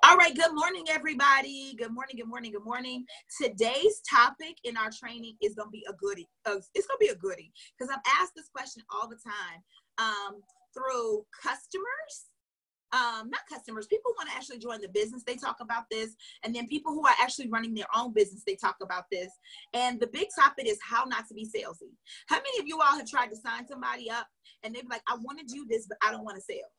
All right, good morning, everybody. Good morning, good morning, good morning. Today's topic in our training is going to be a goodie. It's going to be a goodie because I'm asked this question all the time through customers. Not customers, people want to actually join the business, they talk about this, and then people who are actually running their own business, they talk about this. And the big topic is how not to be salesy. How many of you all have tried to sign somebody up and they're like, I want to do this, but I don't want to sell?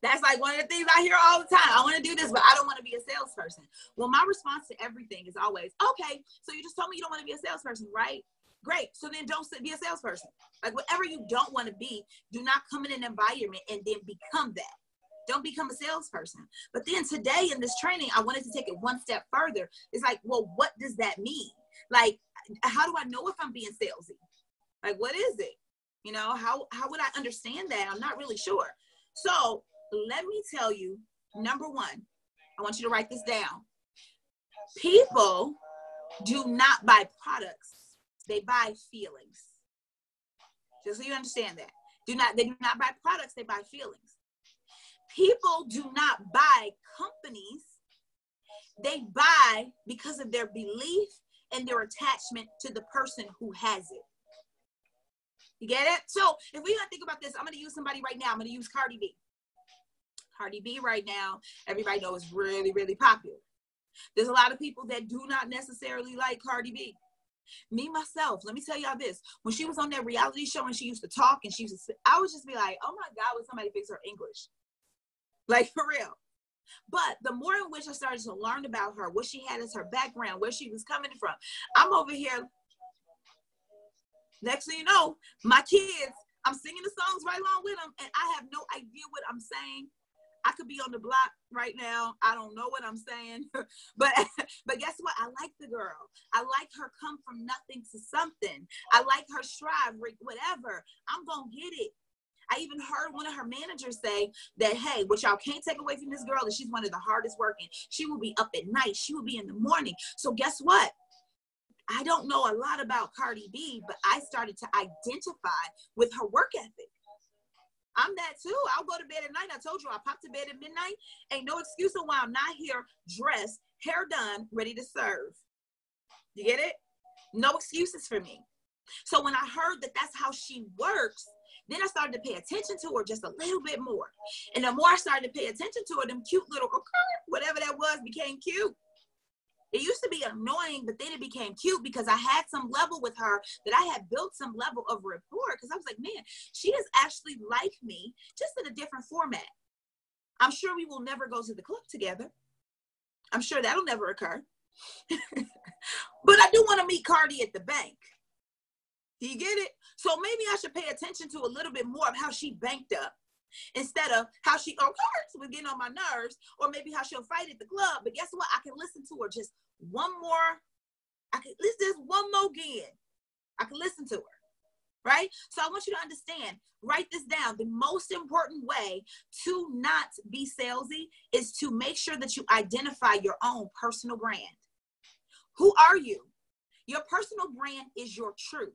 That's like one of the things I hear all the time. I want to do this, but I don't want to be a salesperson. Well, my response to everything is always, okay, so you just told me you don't want to be a salesperson, right? Great. So then don't be a salesperson. Like whatever you don't want to be, do not come in an environment and then become that. Don't become a salesperson. But then today in this training, I wanted to take it one step further. It's like, well, what does that mean? Like, how do I know if I'm being salesy? Like, what is it? You know, how would I understand that? I'm not really sure. So let me tell you, number one, I want you to write this down. People do not buy products. They buy feelings. Just so you understand that. They do not buy products, they buy feelings. People do not buy companies. They buy because of their belief and their attachment to the person who has it. You get it? So if we're gonna think about this, I'm gonna use somebody right now. I'm gonna use Cardi B. Cardi B right now, everybody knows is really, really popular. There's a lot of people that do not necessarily like Cardi B. Me, myself, let me tell y'all this. When she was on that reality show and she used to talk and I would just be like, oh my God, would somebody fix her English? Like for real. But the more in which I started to learn about her, what she had as her background, where she was coming from, I'm over here. Next thing you know, my kids, I'm singing the songs right along with them and I have no idea what I'm saying. I could be on the block right now. I don't know what I'm saying, but guess what? I like the girl. I like her come from nothing to something. I like her strive, whatever. I'm going to get it. I even heard one of her managers say that, hey, what y'all can't take away from this girl is she's one of the hardest working. She will be up at night. She will be in the morning. So guess what? I don't know a lot about Cardi B, but I started to identify with her work ethic. I'm that too. I'll go to bed at night. I told you I pop to bed at midnight. Ain't no excuse on why I'm not here, dressed, hair done, ready to serve. You get it? No excuses for me. So when I heard that that's how she works, then I started to pay attention to her just a little bit more. And the more I started to pay attention to her, them cute little, whatever that was, became cute. It used to be annoying, but then it became cute because I had some level with her that I had built some level of rapport because I was like, man, she is actually like me, just in a different format. I'm sure we will never go to the club together. I'm sure that'll never occur. But I do want to meet Cardi at the bank. Do you get it? So maybe I should pay attention to a little bit more of how she banked up instead of how she was getting on my nerves, or maybe how she'll fight at the club. But guess what? I can listen to her just one more. I can listen to this one more again. I can listen to her, right? So I want you to understand, write this down. The most important way to not be salesy is to make sure that you identify your own personal brand. Who are you? Your personal brand is your truth.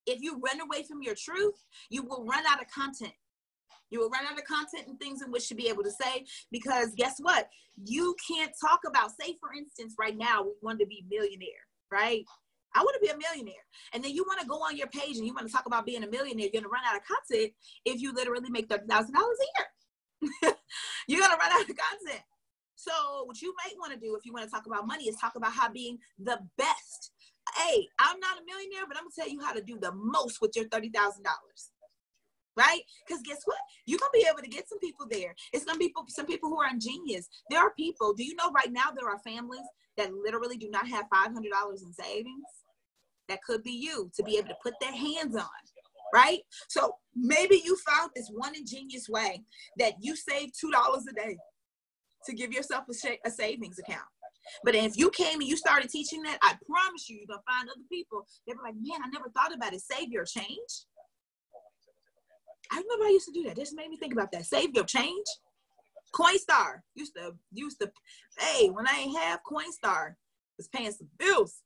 If you run away from your truth, you will run out of content. You will run out of content and things in which to be able to say, because guess what? You can't talk about, say for instance, right now, we want to be millionaire, right? I want to be a millionaire. And then you want to go on your page and you want to talk about being a millionaire. You're going to run out of content if you literally make $30,000 a year. You're going to run out of content. So what you might want to do if you want to talk about money is talk about how being the best. Hey, I'm not a millionaire, but I'm going to tell you how to do the most with your $30,000. Right? Because guess what? You're going to be able to get some people there. It's going to be some people who are ingenious. There are people, do you know right now there are families that literally do not have $500 in savings? That could be you, to be able to put their hands on. Right? So maybe you found this one ingenious way that you save $2 a day to give yourself a savings account. But if you came and you started teaching that, I promise you, you're going to find other people. They'll be like, man, I never thought about it. Save your change. I remember I used to do that. This made me think about that. Save your change. Coinstar. Used to, hey, when I ain't have Coinstar, was paying some bills.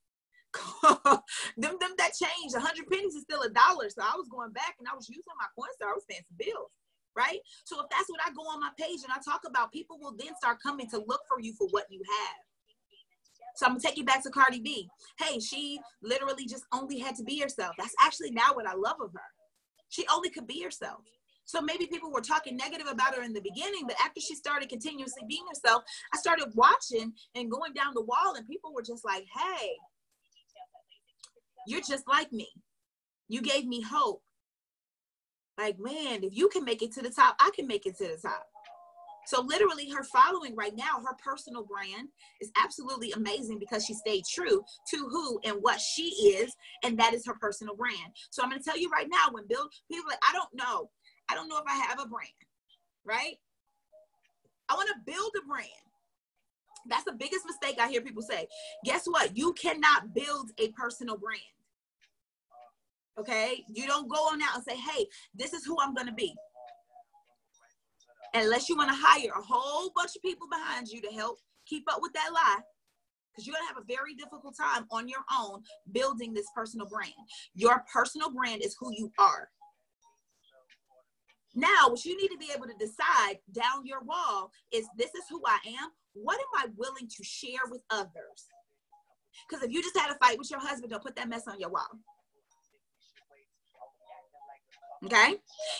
that changed. 100 pennies is still $1. So I was going back and I was using my Coinstar. I was paying some bills. right? So if that's what I go on my page and I talk about, people will then start coming to look for you for what you have. So I'm gonna take you back to Cardi B. Hey, she literally just only had to be herself. That's actually now what I love of her. She only could be herself. So maybe people were talking negative about her in the beginning, but after she started continuously being herself, I started watching and going down the wall, and people were just like, hey, you're just like me. You gave me hope. Like, man, if you can make it to the top, I can make it to the top. So literally her following right now, her personal brand is absolutely amazing because she stayed true to who and what she is, and that is her personal brand. So I'm going to tell you right now, when people are like, I don't know if I have a brand, right? I want to build a brand. That's the biggest mistake I hear people say. Guess what? You cannot build a personal brand. Okay? You don't go on out and say, hey, this is who I'm going to be. Unless you want to hire a whole bunch of people behind you to help keep up with that lie, because you're going to have a very difficult time on your own building this personal brand. Your personal brand is who you are. Now, what you need to be able to decide down your wall is, this is who I am. What am I willing to share with others? Because if you just had a fight with your husband, don't put that mess on your wall. Okay?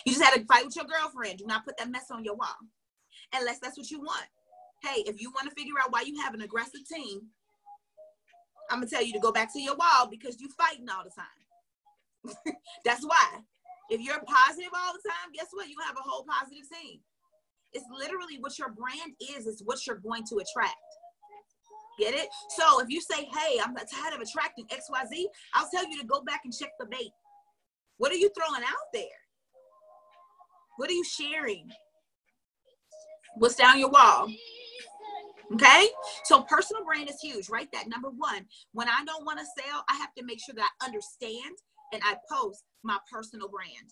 You just had a fight with your girlfriend. Do not put that mess on your wall. Unless that's what you want. Hey, if you want to figure out why you have an aggressive team, I'm going to tell you to go back to your wall because you fighting all the time. That's why. If you're positive all the time, guess what? You have a whole positive team. It's literally what your brand is what you're going to attract. Get it? So if you say, hey, I'm tired of attracting XYZ, I'll tell you to go back and check the bait. What are you throwing out there? What are you sharing? What's down your wall? Okay? So personal brand is huge. Write that. Number one, when I don't want to sell, I have to make sure that I understand and I post my personal brand.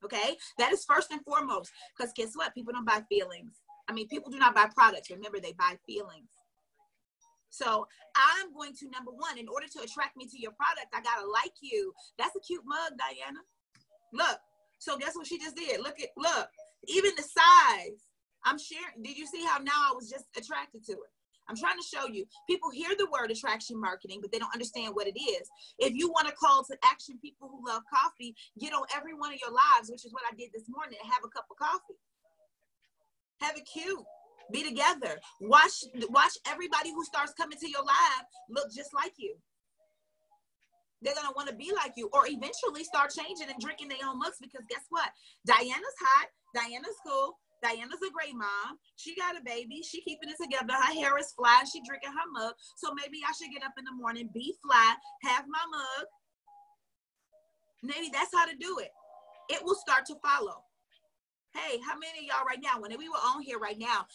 Okay? That is first and foremost, because guess what? People don't buy feelings. I mean, people do not buy products. Remember, they buy feelings. So I'm going to, number one, in order to attract me to your product, I got to like you. That's a cute mug, Diana. Look. So guess what she just did? Look, even the size. I'm sharing. Did you see how now I was just attracted to it? I'm trying to show you. People hear the word attraction marketing, but they don't understand what it is. If you want to call to action people who love coffee, get on every one of your lives, which is what I did this morning, and have a cup of coffee. Have it cute. Be together. Watch everybody who starts coming to your live look just like you. They're going to want to be like you, or eventually start changing and drinking their own mugs, because guess what? Diana's hot. Diana's cool. Diana's a great mom. She got a baby. She keeping it together. Her hair is fly. She drinking her mug. So maybe I should get up in the morning, be fly, have my mug. Maybe that's how to do it. It will start to follow. Hey, how many of y'all right now, when we were on here right now,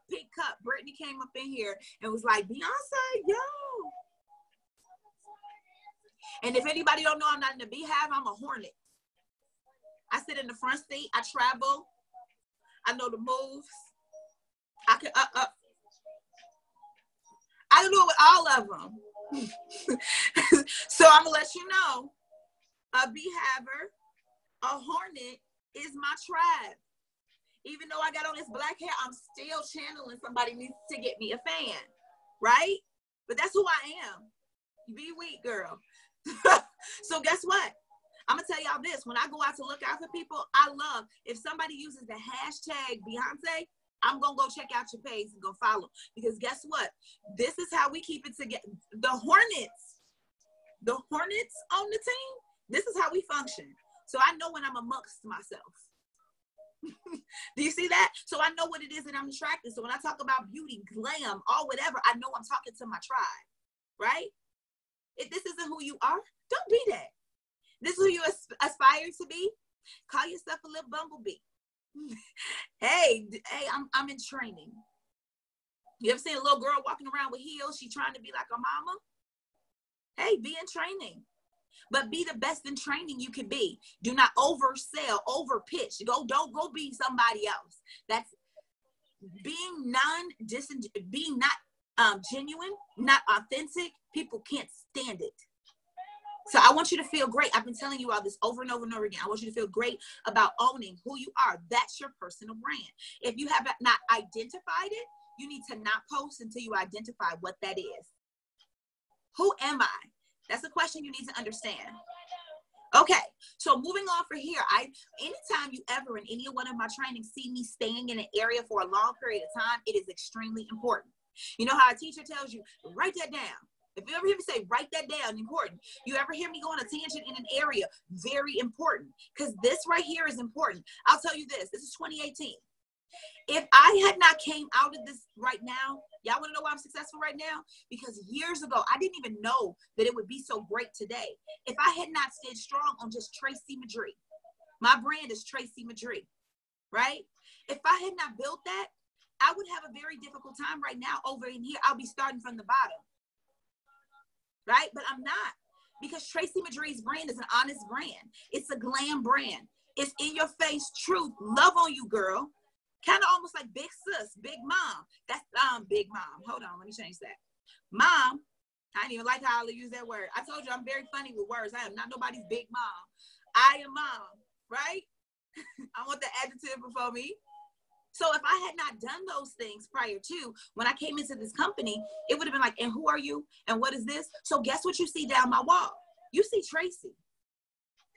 Pink Cup, Brittany came up in here and was like, Beyonce, yo. And if anybody don't know, I'm not in the beehive, I'm a hornet. I sit in the front seat. I travel. I know the moves. I can I can do it with all of them. So I'm gonna let you know, a beehiver, a hornet is my tribe. Even though I got on this black hair, I'm still channeling somebody needs to get me a fan, right? But that's who I am. Be weak, girl. So guess what? I'm gonna tell y'all this. When I go out to look out for people, I love, if somebody uses the hashtag Beyonce, I'm gonna go check out your page and go follow. Because guess what? This is how we keep it together. The Hornets on the team, this is how we function. So I know when I'm amongst myself. Do you see that? So I know what it is that I'm attracted. So when I talk about beauty, glam, or whatever, I know I'm talking to my tribe, right? If this isn't who you are, don't be that. This is who you aspire to be. Call yourself a little bumblebee. Hey, I'm in training. You ever seen a little girl walking around with heels? She trying to be like her mama. Hey, be in training. But be the best in training you can be. Do not oversell, overpitch. Don't go be somebody else. That's being not genuine, not authentic. People can't stand it. So I want you to feel great. I've been telling you all this over and over and over again. I want you to feel great about owning who you are. That's your personal brand. If you have not identified it, you need to not post until you identify what that is. Who am I? That's a question you need to understand. Okay, so moving on from here, anytime you ever in any one of my trainings see me staying in an area for a long period of time, it is extremely important. You know how a teacher tells you, write that down. If you ever hear me say, write that down, important. You ever hear me go on a tangent in an area, very important. Because this right here is important. I'll tell you this is 2018. If I had not came out of this right now, y'all want to know why I'm successful right now? Because years ago, I didn't even know that it would be so great today. If I had not stayed strong on just Trayce Madre, my brand is Trayce Madre, right? If I had not built that, I would have a very difficult time right now over in here. I'll be starting from the bottom, right? But I'm not, because Trayce Madre's brand is an honest brand. It's a glam brand. It's in your face truth. Love on you, girl. Kind of almost like big sis, big mom. That's big mom. Hold on, let me change that. Mom, I didn't even like how I use that word. I told you I'm very funny with words. I am not nobody's big mom. I am mom, right? I want the adjective before me. So if I had not done those things prior to when I came into this company, it would have been like, and who are you? And what is this? So guess what you see down my wall? You see Trayce.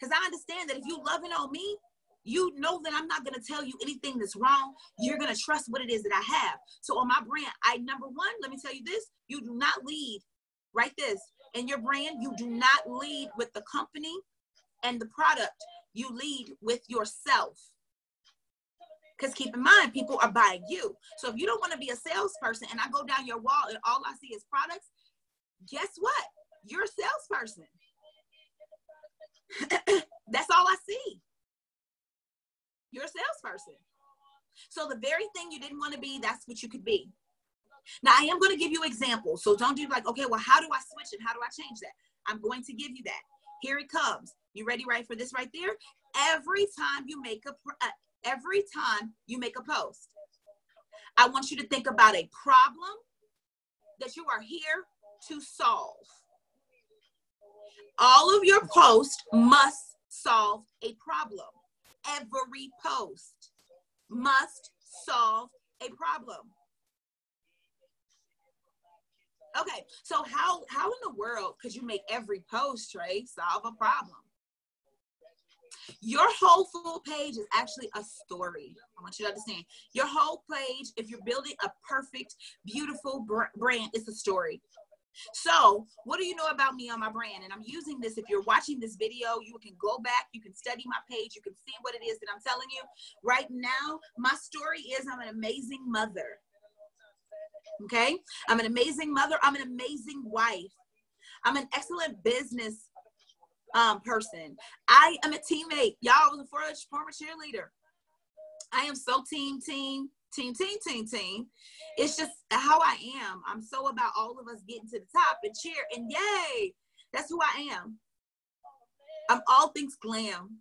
Because I understand that if you loving on me, you know that I'm not going to tell you anything that's wrong. You're going to trust what it is that I have. So on my brand, number one, let me tell you this, you do not lead, write this, in your brand, you do not lead with the company and the product. You lead with yourself. Because keep in mind, people are buying you. So if you don't want to be a salesperson and I go down your wall and all I see is products, guess what? You're a salesperson. That's all I see. You're a salesperson. So the very thing you didn't want to be, that's what you could be. Now, I am going to give you examples. So don't do like, okay, well, how do I switch it? How do I change that? I'm going to give you that. Here it comes. You ready, right, for this right there? Every time you make a post, I want you to think about a problem that you are here to solve. All of your posts must solve a problem. Every post must solve a problem. Okay, so how in the world could you make every post, Trey, solve a problem? Your whole full page is actually a story. I want you to understand. Your whole page, if you're building a perfect, beautiful brand, it's a story. So what do you know about me on my brand? And I'm using this. If you're watching this video, you can go back, you can study my page, you can see what it is that I'm telling you. Right now, my story is I'm an amazing mother. Okay? I'm an amazing mother. I'm an amazing wife. I'm an excellent business person. I am a teammate. Y'all, I was a former cheerleader. I am so team. It's just how I am. I'm so about all of us getting to the top and cheer and yay. That's who I am. I'm all things glam.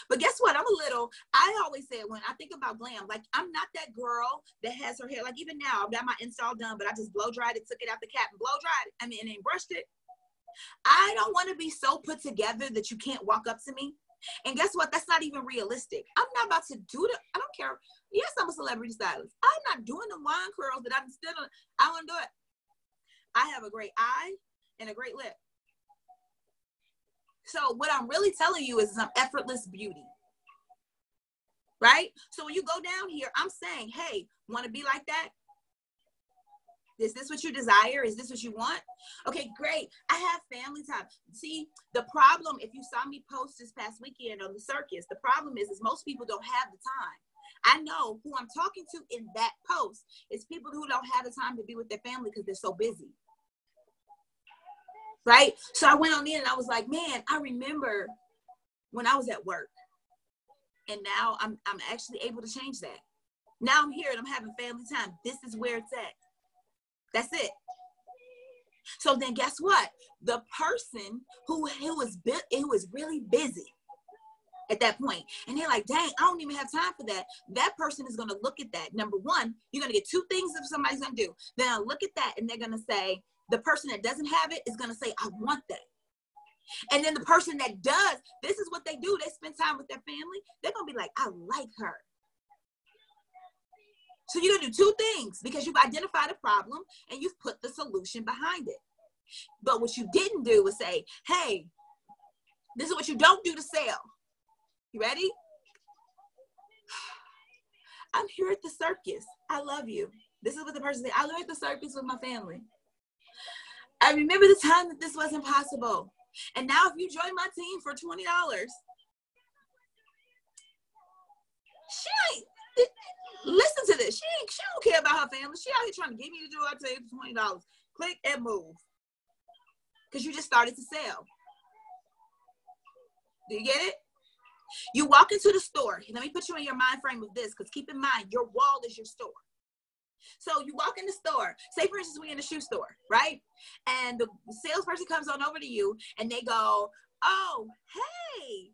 But guess what? I always say when I think about glam, like I'm not that girl that has her hair, like even now, I've got my install done, but I just blow dried it, took it out the cap and blow dried it. And then brushed it. I don't want to be so put together that you can't walk up to me. And guess what? That's not even realistic. I'm not about to do that. I don't care. Yes, I'm a celebrity stylist. I'm not doing the wine curls that I want to do it. I have a great eye and a great lip. So what I'm really telling you is some effortless beauty. Right? So when you go down here, I'm saying, hey, want to be like that? Is this what you desire? Is this what you want? Okay, great. I have family time. See, the problem, if you saw me post this past weekend on the circus, the problem is most people don't have the time. I know who I'm talking to in that post is people who don't have the time to be with their family because they're so busy. Right? So I went on in and I was like, man, I remember when I was at work. And now I'm actually able to change that. Now I'm here and I'm having family time. This is where it's at. That's it. So then guess what? The person who is really busy at that point, and they're like, dang, I don't even have time for that. That person is going to look at that. Number one, you're going to get two things that somebody's going to do. Then I'll look at that and they're going to say, the person that doesn't have it is going to say, I want that. And then the person that does, this is what they do. They spend time with their family. They're going to be like, I like her. So you're going to do two things because you've identified a problem and you've put the solution behind it. But what you didn't do was say, hey, this is what you don't do to sell. You ready? I'm here at the circus. I love you. This is what the person said. I learned at the circus with my family. I remember the time that this wasn't possible. And now if you join my team for $20, listen to this. She don't care about her family. She out here trying to get me to do it. I tell you $20. Click and move. Because you just started to sell. Do you get it? You walk into the store. Let me put you in your mind frame of this, because keep in mind, your wall is your store. So you walk in the store. Say, for instance, we're in a shoe store, right? And the salesperson comes on over to you, and they go, oh, hey.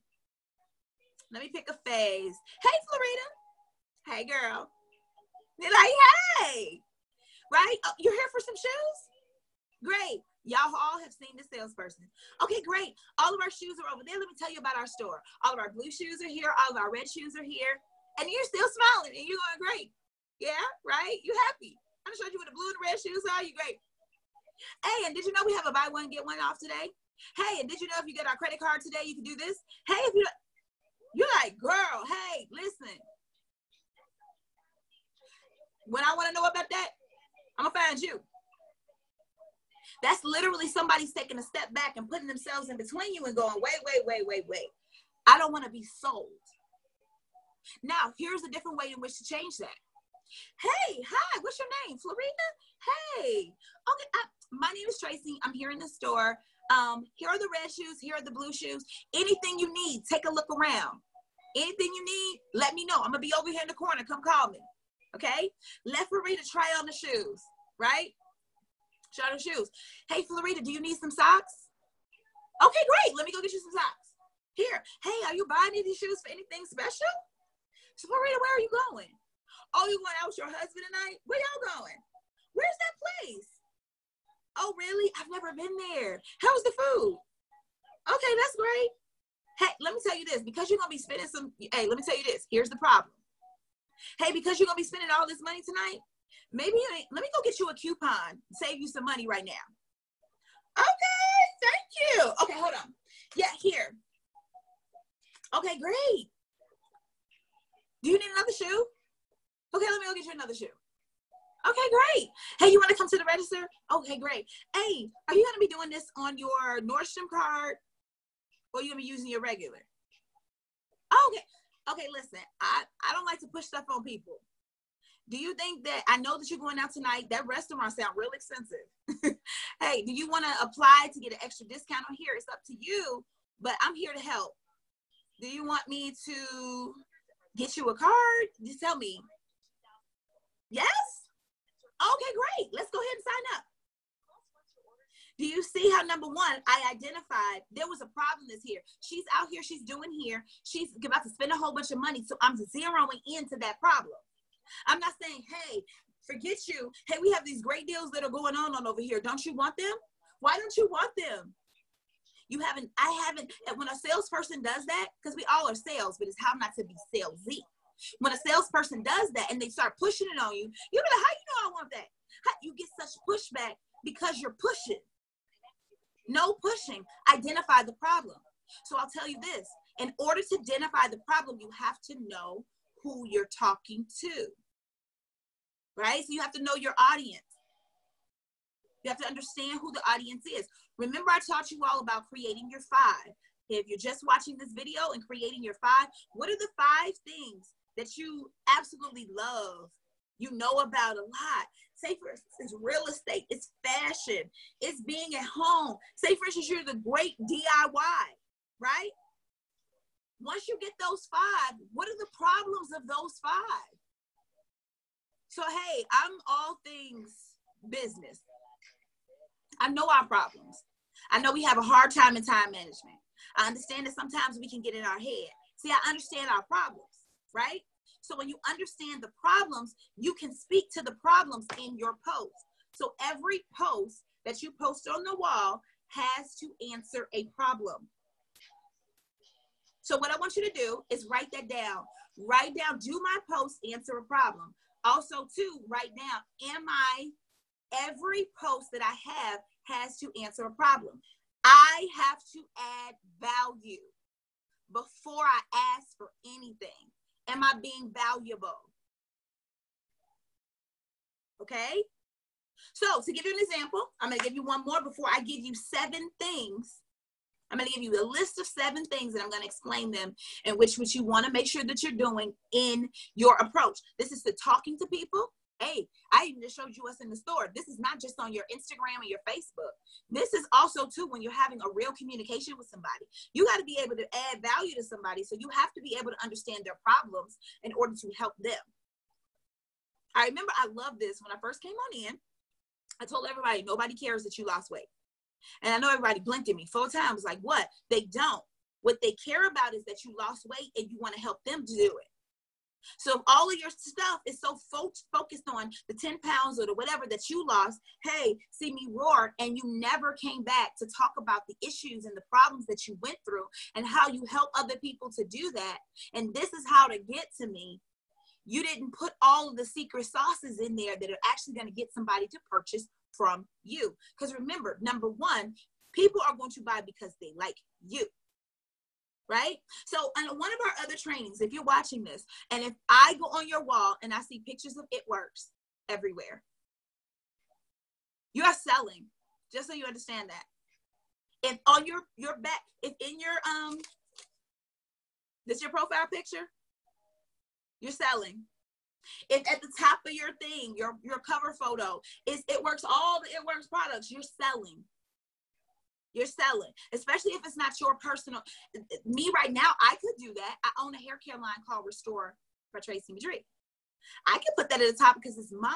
Let me pick a phase. Hey, Florida. Hey, girl. They're like, hey. Right? Oh, you're here for some shoes? Great. Y'all all have seen the salesperson. Okay, great. All of our shoes are over there. Let me tell you about our store. All of our blue shoes are here. All of our red shoes are here. And you're still smiling and you're going great. Yeah, right? You happy. I just showed you what the blue and the red shoes are. You great. Hey, and did you know we have a buy one, get one off today? Hey, and did you know if you get our credit card today, you can do this? Hey, if you're like, girl, hey, listen. When I want to know about that, I'm going to find you. That's literally somebody's taking a step back and putting themselves in between you and going, wait. I don't want to be sold. Now, here's a different way in which to change that. Hey, hi, what's your name? Florida? Hey, okay, my name is Trayce. I'm here in the store. Here are the red shoes. Here are the blue shoes. Anything you need, take a look around. Anything you need, let me know. I'm going to be over here in the corner. Come call me. Okay? Let Florida try on the shoes, right? Try on the shoes. Hey, Florida, do you need some socks? Okay, great. Let me go get you some socks. Here. Hey, are you buying any of these shoes for anything special? So, Florida, where are you going? Oh, you going out with your husband tonight? Where y'all going? Where's that place? Oh, really? I've never been there. How's the food? Okay, that's great. Hey, let me tell you this. Because you're going to be spending let me tell you this. Here's the problem. Hey, because you're going to be spending all this money tonight, maybe let me go get you a coupon, save you some money right now. Okay, thank you. Okay, hold on. Yeah, here. Okay, great. Do you need another shoe? Okay, let me go get you another shoe. Okay, great. Hey, you want to come to the register? Okay, great. Hey, are you going to be doing this on your Nordstrom card or are you going to be using your regular? Okay. Okay, listen, I don't like to push stuff on people. Do you think that, I know that you're going out tonight, that restaurant sounds real expensive. Hey, do you want to apply to get an extra discount on here? It's up to you, but I'm here to help. Do you want me to get you a card? Just tell me. Yes? Okay, great. Let's go ahead and sign up. Do you see how, number one, I identified there was a problem that's here. She's out here, she's doing here. She's about to spend a whole bunch of money, so I'm zeroing into that problem. I'm not saying, hey, forget you. Hey, we have these great deals that are going on over here. Don't you want them? Why don't you want them? I haven't, when a salesperson does that, because we all are sales, but it's how not to be salesy. When a salesperson does that and they start pushing it on you, you're like, how you know I want that? How, you get such pushback because you're pushing. No pushing. Identify the problem. So I'll tell you this. In order to identify the problem, you have to know who you're talking to. Right? So you have to know your audience. You have to understand who the audience is. Remember, I taught you all about creating your 5. If you're just watching this video and creating your 5, what are the 5 things that you absolutely love? You know about a lot. Say, for instance, it's real estate, it's fashion, it's being at home. Say, for instance, you're the great DIY, right? Once you get those 5, what are the problems of those 5? So, hey, I'm all things business. I know our problems. I know we have a hard time in time management. I understand that sometimes we can get in our head. See, I understand our problems, right? So when you understand the problems, you can speak to the problems in your post. So every post that you post on the wall has to answer a problem. So what I want you to do is write that down. Write down, do my post, answer a problem. Also, too, write down, every post that I have has to answer a problem. I have to add value before I ask for anything. Am I being valuable? Okay? So to give you an example, I'm going to give you one more before I give you 7 things. I'm going to give you a list of 7 things, and I'm going to explain them in which you want to make sure that you're doing in your approach. This is to talking to people. Hey, I even just showed you what's in the store. This is not just on your Instagram or your Facebook. This is also, too, when you're having a real communication with somebody. You got to be able to add value to somebody, so you have to be able to understand their problems in order to help them. I remember I loved this when I first came on in. I told everybody, nobody cares that you lost weight. And I know everybody blinked at me 4 times, like, what? They don't. What they care about is that you lost weight and you want to help them to do it. So if all of your stuff is so focused on the 10 pounds or the whatever that you lost, hey, see me roar, and you never came back to talk about the issues and the problems that you went through and how you help other people to do that, and this is how to get to me, you didn't put all of the secret sauces in there that are actually going to get somebody to purchase from you. Because remember, number 1, people are going to buy because they like you. Right? So on one of our other trainings, if you're watching this, and if I go on your wall and I see pictures of It Works everywhere, you are selling, just so you understand that. If on your back, if in your, this your profile picture, you're selling. If at the top of your thing, your cover photo is It Works, all the It Works products, you're selling. You're selling, especially if it's not your personal. Me right now, I could do that. I own a hair care line called Restore by Trayce Madre. I can put that at the top because it's mine.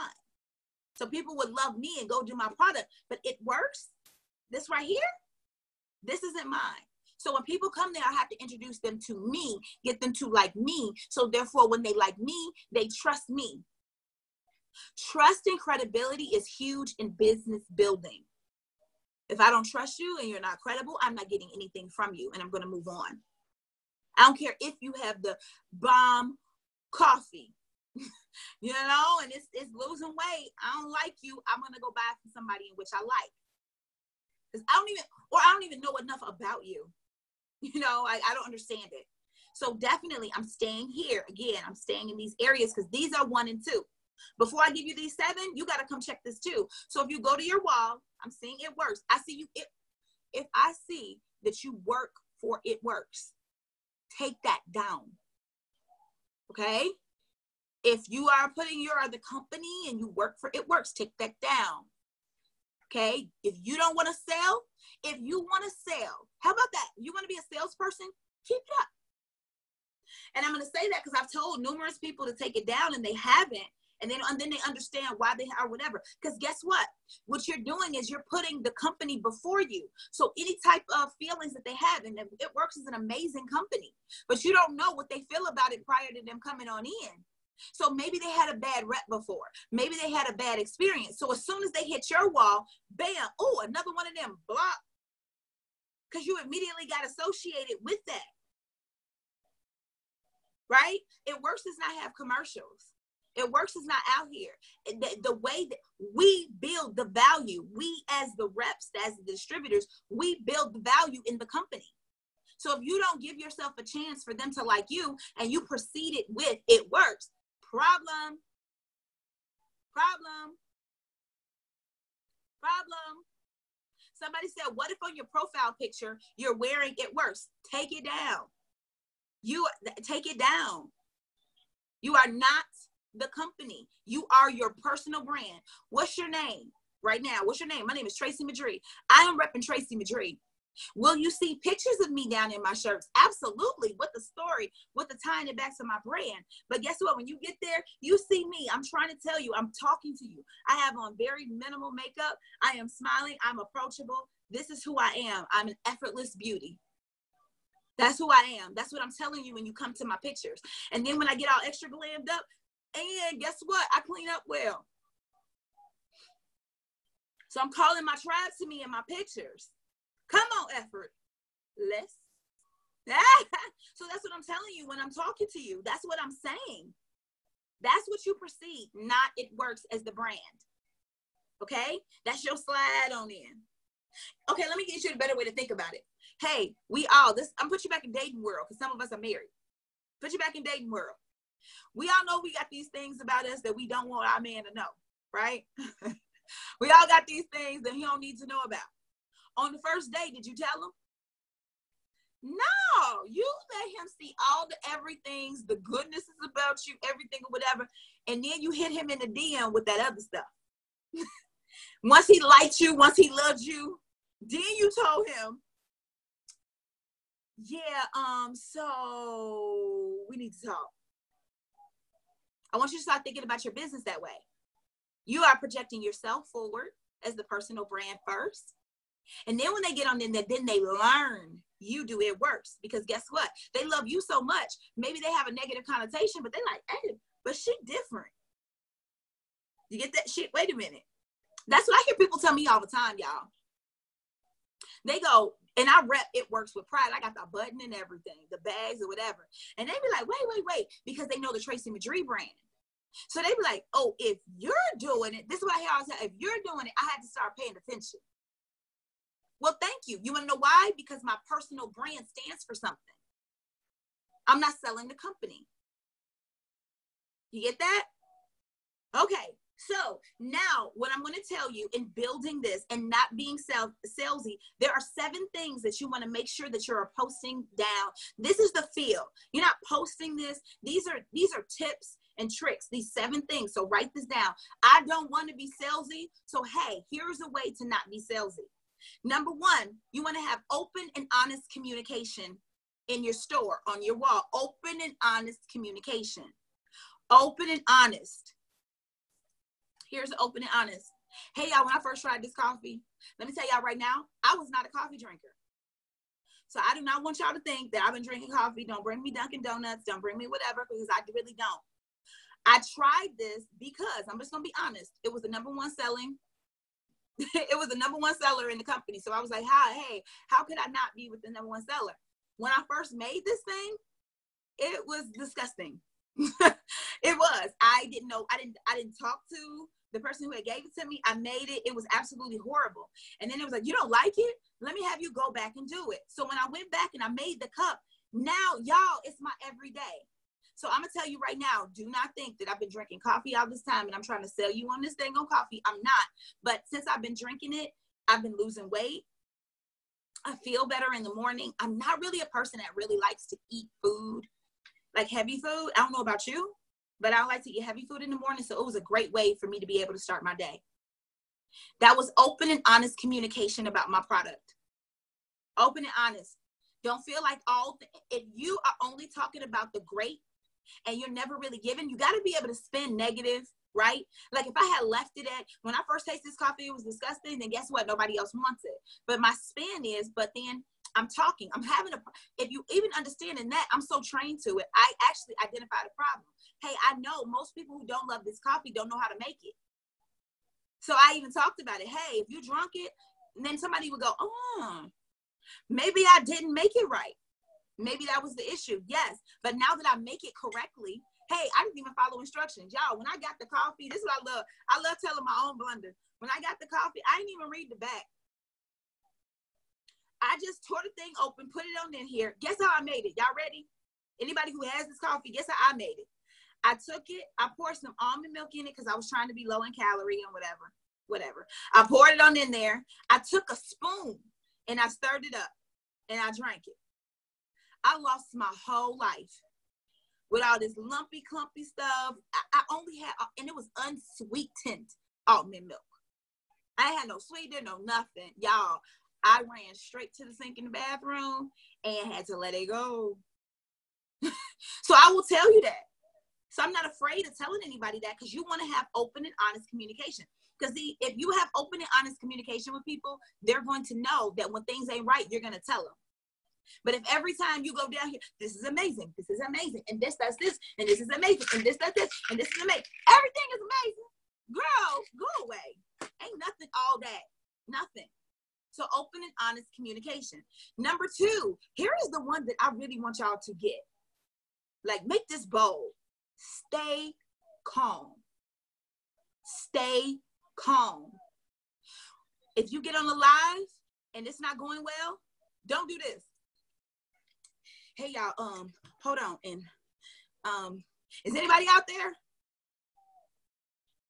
So people would love me and go do my product, but It Works, this right here, this isn't mine. So when people come there, I have to introduce them to me, get them to like me. So therefore, when they like me, they trust me. Trust and credibility is huge in business building. If I don't trust you and you're not credible, I'm not getting anything from you, and I'm going to move on. I don't care if you have the bomb coffee, you know, and it's losing weight. I don't like you. I'm going to go buy from somebody in which I like. Because I don't even know enough about you. You know, I don't understand it. So definitely I'm staying here. Again, I'm staying in these areas because these are 1 and 2. Before I give you these 7, you got to come check this too. So if you go to your wall, I'm seeing It Works. I see you. If I see that you work for It Works, take that down. Okay? If you are the company and you work for It Works, take that down. Okay? If you don't want to sell, how about that? You want to be a salesperson? Keep it up. And I'm going to say that because I've told numerous people to take it down and they haven't. And then they understand why they are whatever. Because guess what? What you're doing is you're putting the company before you. So any type of feelings that they have, and It Works is an amazing company, but you don't know what they feel about it prior to them coming on in. So maybe they had a bad rep before. Maybe they had a bad experience. So as soon as they hit your wall, bam, oh, another one of them, block. Because you immediately got associated with that. Right? It Works does not have commercials. It Works is not out here. The way that we build the value, we as the reps, as the distributors, we build the value in the company. So if you don't give yourself a chance for them to like you and you proceed it with It Works, problem. Somebody said, what if on your profile picture, you're wearing It Works? Take it down. Take it down. You are not the company. You are your personal brand. What's your name right now? What's your name? My name is Trayce Madre. I am repping Trayce Madre. Will you see pictures of me down in my shirts? Absolutely. With the story, with the tying it back to my brand. But guess what? When you get there, you see me. I'm trying to tell you, I'm talking to you. I have on very minimal makeup. I am smiling. I'm approachable. This is who I am. I'm an effortless beauty. That's who I am. That's what I'm telling you when you come to my pictures. And then when I get all extra glammed up, and guess what? I clean up well. So I'm calling my tribe to me in my pictures. Come on, effortless. So that's what I'm telling you when I'm talking to you. That's what I'm saying. That's what you perceive, not it works as the brand. Okay? That's your slide on in. Okay, let me get you a better way to think about it. Hey, I'm put you back in dating world because some of us are married. Put you back in dating world. We all know we got these things about us that we don't want our man to know, right? We all got these things that he don't need to know about. On the first date, did you tell him? No, you let him see all the everythings, the goodnesses about you, everything or whatever, and then you hit him in the DM with that other stuff. Once he liked you, once he loved you, then you told him, yeah, so we need to talk. I want you to start thinking about your business that way. You are projecting yourself forward as the personal brand first. And then when they get on in there, then they learn you do it worse. Because guess what? They love you so much. Maybe they have a negative connotation, but they're like, hey, but she different. You get that shit? Wait a minute. That's what I hear people tell me all the time, y'all. They go, and I rep It Works with Pride. I got the button and everything, the bags or whatever. And they be like, wait, because they know the Trayce Madre brand. So they be like, oh, if you're doing it, this is what I hear all the time. If you're doing it, I had to start paying attention. Well, thank you. You want to know why? Because my personal brand stands for something. I'm not selling the company. You get that? Okay. So now what I'm going to tell you in building this and not being salesy, there are 7 things that you want to make sure that you're posting down. This is the feel. You're not posting this. These are tips and tricks, these 7 things. So write this down. I don't want to be salesy. So, hey, here's a way to not be salesy. Number 1, you want to have open and honest communication in your store, on your wall. Open and honest communication. Open and honest. Here's open and honest. Hey, y'all, when I first tried this coffee, let me tell y'all right now, I was not a coffee drinker. So I do not want y'all to think that I've been drinking coffee. Don't bring me Dunkin' Donuts. Don't bring me whatever, because I really don't. I tried this because, I'm just going to be honest, it was the number 1 selling. It was the number 1 seller in the company. So I was like, hey, how could I not be with the number 1 seller? When I first made this thing, it was disgusting. It was. I didn't know. I didn't talk to the person who had gave it to me. I made it. It was absolutely horrible. And then it was like, you don't like it? Let me have you go back and do it. So when I went back and I made the cup, now, y'all, it's my everyday. So I'm going to tell you right now, do not think that I've been drinking coffee all this time and I'm trying to sell you on this thing on coffee. I'm not. But since I've been drinking it, I've been losing weight. I feel better in the morning. I'm not really a person that really likes to eat food, like heavy food. I don't know about you, but I like to eat heavy food in the morning. So it was a great way for me to be able to start my day. That was open and honest communication about my product. Open and honest. Don't feel like if you are only talking about the great and you're never really giving, you got to be able to spin negative, right? Like if I had left it at, when I first tasted this coffee, it was disgusting, then guess what? Nobody else wants it. But my spin is, but then I'm talking, if you even understanding that, I'm so trained to it. I actually identified a problem. Hey, I know most people who don't love this coffee don't know how to make it. So I even talked about it. Hey, if you drunk it, and then somebody would go, oh, maybe I didn't make it right. Maybe that was the issue. Yes. But now that I make it correctly, hey, I didn't even follow instructions. Y'all, when I got the coffee, this is what I love. I love telling my own blunder. When I got the coffee, I didn't even read the back. I just tore the thing open, put it on in here. Guess how I made it? Y'all ready? Anybody who has this coffee, guess how I made it? I took it, I poured some almond milk in it because I was trying to be low in calorie and whatever. I poured it on in there. I took a spoon and I stirred it up and I drank it. I lost my whole life with all this lumpy, clumpy stuff. I only had, and it was unsweetened almond milk. I had no sweetener, no nothing. Y'all, I ran straight to the sink in the bathroom and had to let it go. So I will tell you that. So I'm not afraid of telling anybody that, because you want to have open and honest communication. Because if you have open and honest communication with people, they're going to know that when things ain't right, you're going to tell them. But if every time you go down here, this is amazing, and this does this, and this is amazing, and this does this, and this is amazing, everything is amazing, girl, go away. Ain't nothing all that. Nothing. So open and honest communication. Number 2, here is the one that I really want y'all to get. Like, make this bold. Stay calm. Stay calm. If you get on the live and it's not going well, don't do this. Hey y'all, hold on. And is anybody out there?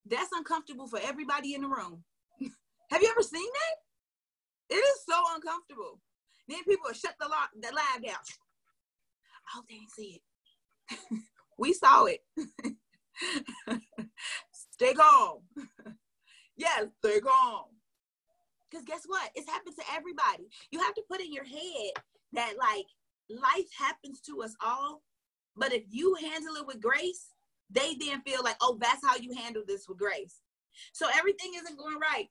That's uncomfortable for everybody in the room. Have you ever seen that? It is so uncomfortable. Then people will shut the live down. I hope they didn't see it. We saw it. Stay calm. Yes, stay calm. Because guess what? It's happened to everybody. You have to put in your head that, like, life happens to us all. But if you handle it with grace, they then feel like, oh, that's how you handle this with grace. So everything isn't going right.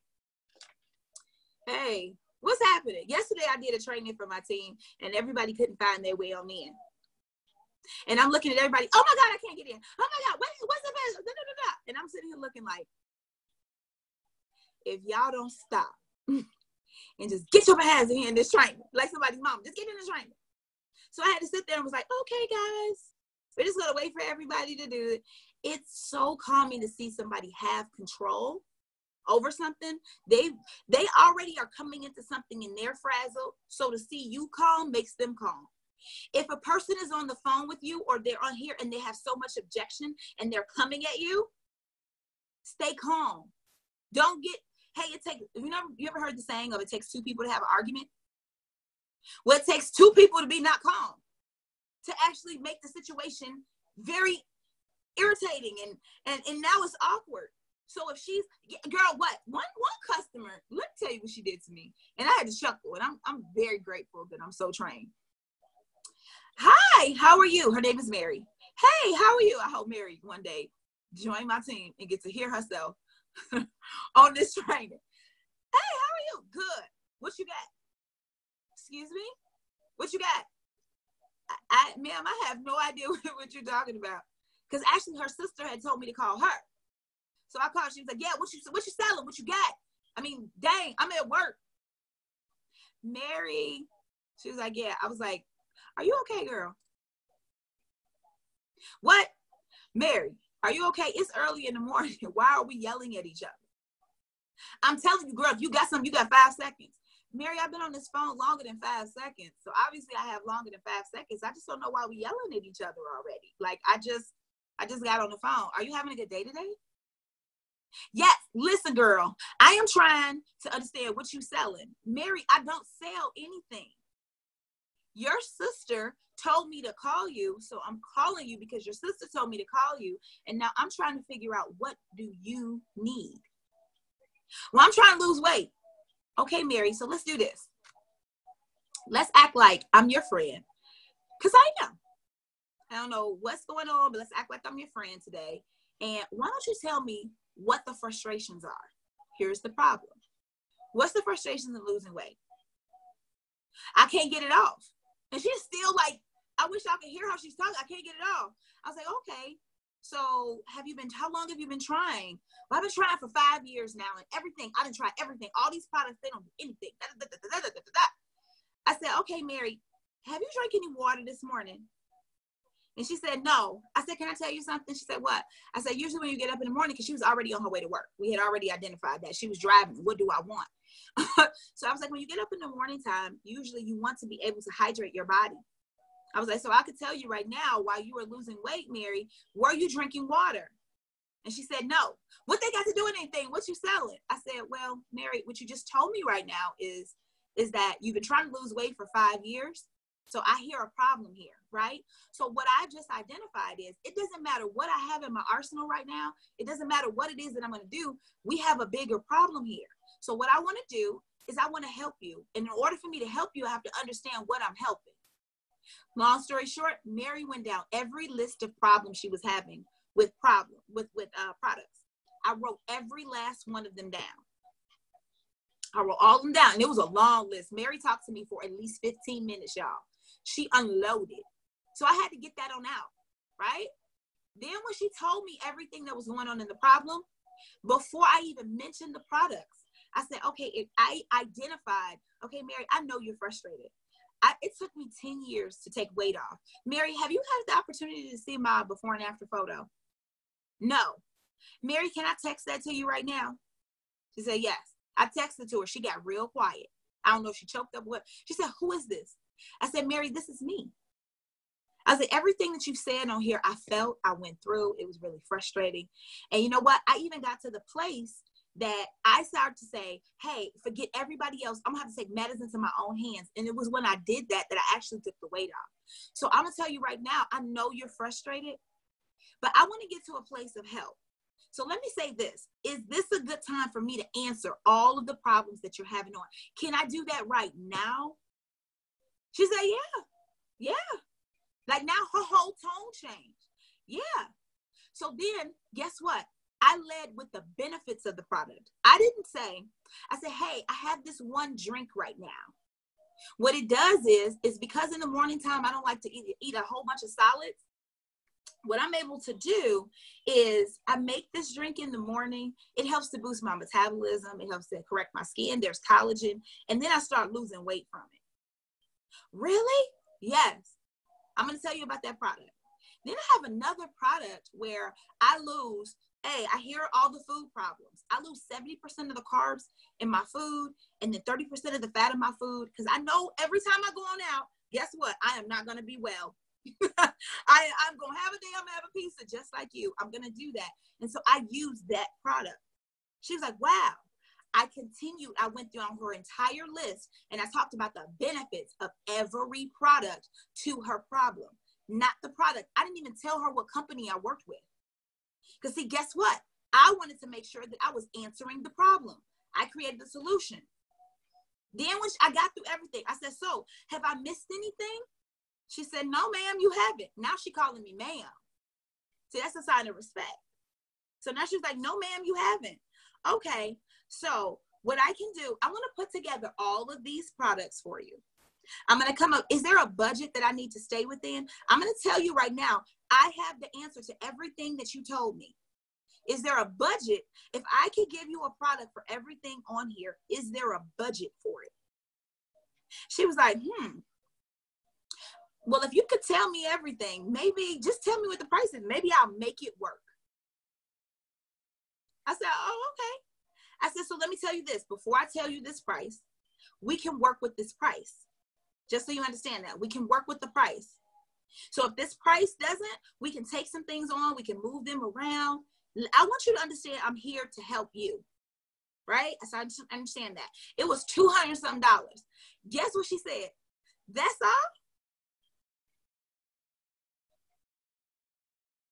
Hey, what's happening? Yesterday, I did a training for my team, and everybody couldn't find their way on in. And I'm looking at everybody. Oh, my God, I can't get in. Oh, my God, what's the best? And I'm sitting here looking like, if y'all don't stop and just get your hands in this training, like somebody's mom, just get in the training. So I had to sit there and was like, okay, guys, we're just going to wait for everybody to do it. It's so calming to see somebody have control over something. They already are coming into something and they're frazzled. So to see you calm makes them calm. If a person is on the phone with you or they're on here and they have so much objection and they're coming at you, stay calm. Don't get, hey, you ever heard the saying of it takes 2 people to have an argument? Well, it takes 2 people to be not calm, to actually make the situation very irritating and now it's awkward. So if she's, girl, what? One customer, let me tell you what she did to me. And I had to chuckle, and I'm very grateful that I'm so trained. Hi, how are you? Her name is Mary. Hey, how are you? I hope Mary one day join my team and get to hear herself on this training. Hey, how are you? Good. What you got? Excuse me? What you got? Ma'am, I have no idea what you're talking about. Because actually her sister had told me to call her. So I called, she was like, yeah, what you selling? What you got? I mean, dang, I'm at work. Mary, she was like, yeah. I was like, are you okay, girl? What? Mary, are you okay? It's early in the morning. Why are we yelling at each other? I'm telling you, girl, if you got something, you got 5 seconds. Mary, I've been on this phone longer than 5 seconds. So obviously I have longer than 5 seconds. I just don't know why we yelling at each other already. Like, I just got on the phone. Are you having a good day today? Yes. Listen, girl, I am trying to understand what you selling. Mary, I don't sell anything. Your sister told me to call you, so I'm calling you because your sister told me to call you, and now I'm trying to figure out, what do you need? Well, I'm trying to lose weight. Okay, Mary, so let's do this. Let's act like I'm your friend, because I am. I don't know what's going on, but let's act like I'm your friend today. And why don't you tell me what the frustrations are? Here's the problem. What's the frustrations of losing weight? I can't get it off. And she's still like, I wish y'all could hear how she's talking. I can't get it off. I was like, okay, so how long have you been trying? Well, I've been trying for 5 years now, and everything, I done tried everything. All these products, they don't do anything. I said, okay, Mary, have you drank any water this morning? And she said, no. I said, can I tell you something? She said, what? I said, usually when you get up in the morning, because she was already on her way to work. We had already identified that. She was driving. What do I want? So I was like, when you get up in the morning time, usually you want to be able to hydrate your body. I was like, so I could tell you right now, while you were losing weight, Mary, were you drinking water? And she said, no. What they got to do with anything? What you selling? I said, well, Mary, what you just told me right now is that you've been trying to lose weight for 5 years. So I hear a problem here, right? So what I just identified is, it doesn't matter what I have in my arsenal right now. It doesn't matter what it is that I'm going to do. We have a bigger problem here. So what I want to do is I want to help you. And in order for me to help you, I have to understand what I'm helping. Long story short, Mary went down every list of problems she was having with products. I wrote every last one of them down. I wrote all of them down, and it was a long list. Mary talked to me for at least 15 minutes, y'all. She unloaded. So I had to get that on out, right? Then when she told me everything that was going on in the problem, before I even mentioned the products, I said, okay, if I identified, okay, Mary, I know you're frustrated. It took me 10 years to take weight off. Mary, have you had the opportunity to see my before and after photo? No. Mary, can I text that to you right now? She said, yes. I texted to her. She got real quiet. I don't know if she choked up what. She said, who is this? I said, Mary, this is me. I said, everything that you said on here, I felt, I went through. It was really frustrating. And you know what? I even got to the place that I started to say, hey, forget everybody else. I'm gonna have to take medicine into my own hands. And it was when I did that I actually took the weight off. So I'm gonna tell you right now, I know you're frustrated, but I want to get to a place of help. So let me say this. Is this a good time for me to answer all of the problems that you're having on? Can I do that right now? She said, yeah. Like now her whole tone changed. Yeah. So then guess what? I led with the benefits of the product. I didn't say, I said, hey, I have this one drink right now. What it does is because in the morning time, I don't like to eat a whole bunch of solids. What I'm able to do is I make this drink in the morning. It helps to boost my metabolism. It helps to correct my skin. There's collagen. And then I start losing weight from it. Really? Yes. I'm going to tell you about that product. Then I have another product where I lose, I hear all the food problems. I lose 70% of the carbs in my food and then 30% of the fat in my food. Because I know every time I go on out, guess what? I am not going to be well. I'm going to have a day, I'm going to have a pizza just like you. I'm going to do that. And so I used that product. She was like, wow. I continued. I went down her entire list and I talked about the benefits of every product to her problem, not the product. I didn't even tell her what company I worked with. Because see, guess what? I wanted to make sure that I was answering the problem. I created the solution. Then when I got through everything, I said, so have I missed anything? She said, no, ma'am, you haven't. Now she calling me ma'am. See, that's a sign of respect. So now she's like, no, ma'am, you haven't. Okay. So what I can do, I want to put together all of these products for you. I'm going to come up. Is there a budget that I need to stay within? I'm going to tell you right now, I have the answer to everything that you told me. Is there a budget? If I could give you a product for everything on here, is there a budget for it? She was like, well, if you could tell me everything, maybe just tell me what the price is. Maybe I'll make it work. I said, oh, okay. I said, so let me tell you this. Before I tell you this price, we can work with this price. Just so you understand that. We can work with the price. So if this price doesn't, we can take some things on. We can move them around. I want you to understand I'm here to help you. Right? So I just understand that. It was $200 something. Guess what she said? That's all?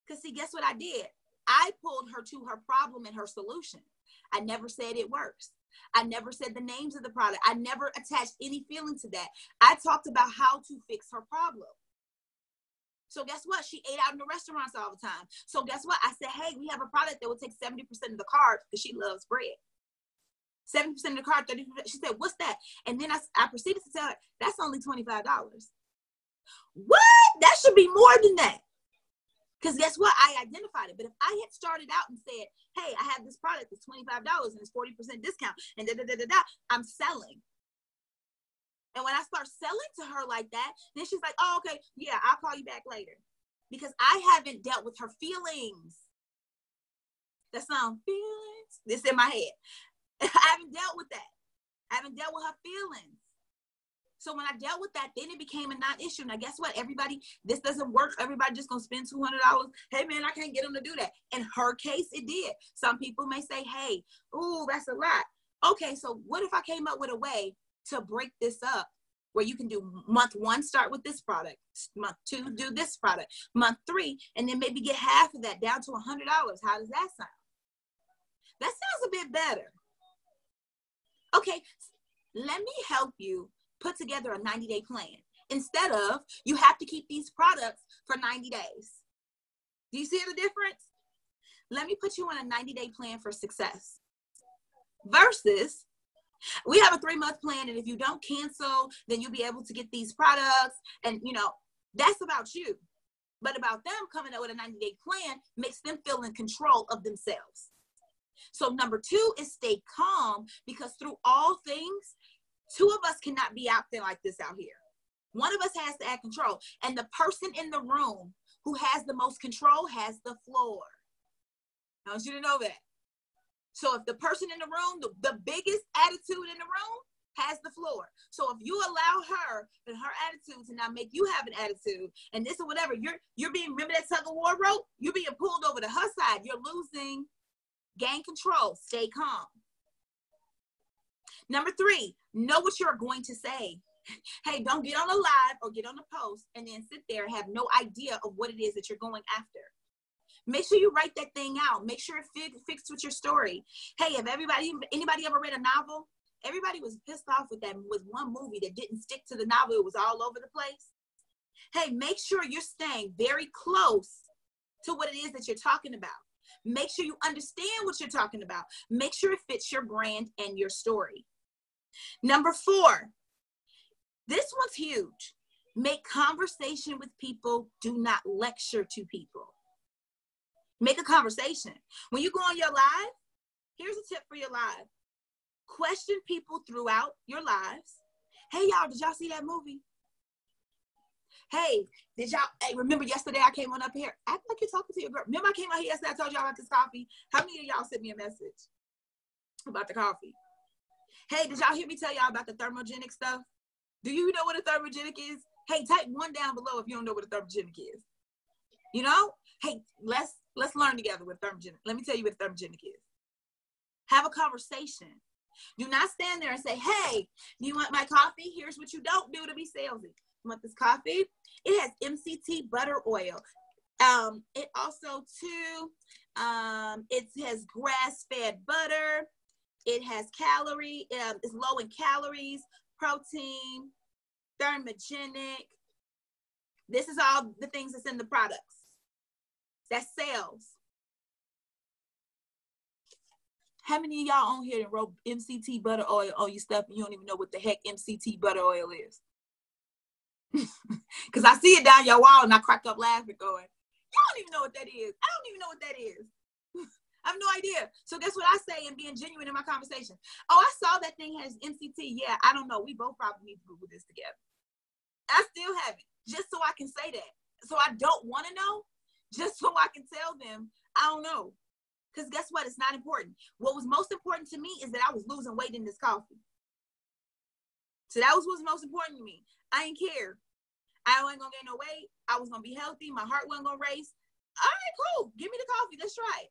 Because see, guess what I did? I pulled her to her problem and her solution. I never said it works. I never said the names of the product. I never attached any feeling to that. I talked about how to fix her problem. So guess what? She ate out in the restaurants all the time. So guess what? I said, hey, we have a product that will take 70% of the carbs because she loves bread. 70% of the carbs, 30%. She said, what's that? And then I proceeded to tell her, that's only $25. What? That should be more than that. Because guess what? I identified it. But if I had started out and said, hey, I have this product that's $25 and it's 40% discount and I'm selling. And when I start selling to her like that, then she's like, oh, okay, yeah, I'll call you back later. Because I haven't dealt with her feelings. That sound feelings? This in my head. I haven't dealt with that. I haven't dealt with her feelings. So when I dealt with that, then it became a non-issue. Now, guess what? Everybody, this doesn't work. Everybody just going to spend $200. Hey, man, I can't get them to do that. In her case, it did. Some people may say, hey, ooh, that's a lot. Okay, so what if I came up with a way to break this up where you can do month 1, start with this product, month 2, do this product, month 3, and then maybe get half of that down to $100. How does that sound? That sounds a bit better. Okay, let me help you put together a 90-day plan instead of you have to keep these products for 90 days. Do you see the difference? Let me put you on a 90-day plan for success versus we have a 3-month plan. And if you don't cancel, then you'll be able to get these products. And you know, that's about you, but about them coming up with a 90-day plan makes them feel in control of themselves. So number 2 is stay calm, because through all things, 2 of us cannot be out there like this out here. One of us has to have control. And the person in the room who has the most control has the floor. I want you to know that. So if the person in the room, the biggest attitude in the room, has the floor. So if you allow her and her attitude to now make you have an attitude, and this or whatever, you're being, remember that tug of war rope? You're being pulled over to her side. You're losing. Gain control. Stay calm. Number 3, know what you're going to say. Hey, don't get on a live or get on a post and then sit there and have no idea of what it is that you're going after. Make sure you write that thing out. Make sure it fits with your story. Hey, if anybody ever read a novel? Everybody was pissed off with one movie that didn't stick to the novel. It was all over the place. Hey, make sure you're staying very close to what it is that you're talking about. Make sure you understand what you're talking about. Make sure it fits your brand and your story. Number 4, this one's huge. Make conversation with people. Do not lecture to people. Make a conversation. When you go on your live, here's a tip for your live. Question people throughout your lives. Hey, y'all, did y'all see that movie? Hey, remember yesterday I came on up here? Act like you're talking to your girl. Remember I came out here yesterday, I told y'all about this coffee? How many of y'all sent me a message about the coffee? Hey, did y'all hear me tell y'all about the thermogenic stuff? Do you know what a thermogenic is? Hey, type 1 down below if you don't know what a thermogenic is. You know? Hey, let's learn together what thermogenic. Let me tell you what a thermogenic is. Have a conversation. Do not stand there and say, hey, do you want my coffee? Here's what you don't do to be salesy. You want this coffee? It has MCT butter oil. It also too, it has grass-fed butter. It has calorie. It's low in calories, protein, thermogenic. This is all the things that's in the products. That's sales. How many of y'all on here that wrote MCT butter oil on your stuff and you don't even know what the heck MCT butter oil is? Because I see it down your wall and I crack up laughing going, y'all don't even know what that is. I don't even know what that is. I have no idea. So guess what I say and being genuine in my conversation? Oh, I saw that thing has MCT. Yeah, I don't know. We both probably need to Google this together. I still haven't, just so I can say that. So I don't want to know, just so I can tell them I don't know. Because guess what? It's not important. What was most important to me is that I was losing weight in this coffee. So that was what was most important to me. I ain't care. I wasn't going to gain no weight. I was going to be healthy. My heart wasn't going to race. All right, cool. Give me the coffee. Let's try it.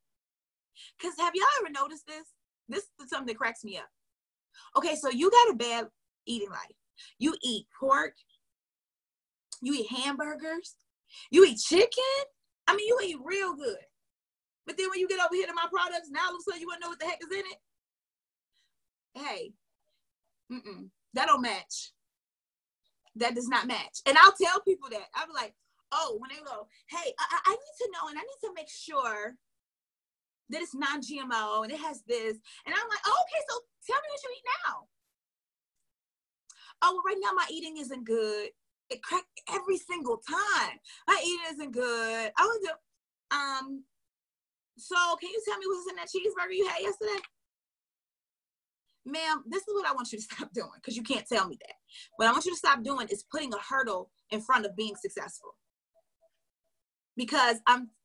Because have y'all ever noticed this? This is something that cracks me up. Okay, so you got a bad eating life. You eat pork. You eat hamburgers. You eat chicken. I mean, you eat real good. But then when you get over here to my products, now all of a sudden you want to know what the heck is in it? Hey, that don't match. That does not match. And I'll tell people that. I'll be like, oh, when they go, hey, I need to know, and I need to make sure that it's non-GMO and it has this. And I'm like, oh, okay, so tell me what you eat now. Oh, well, right now my eating isn't good. It cracked every single time. My eating isn't good. I was so can you tell me what's in that cheeseburger you had yesterday? Ma'am, this is what I want you to stop doing, because you can't tell me that. What I want you to stop doing is putting a hurdle in front of being successful. Because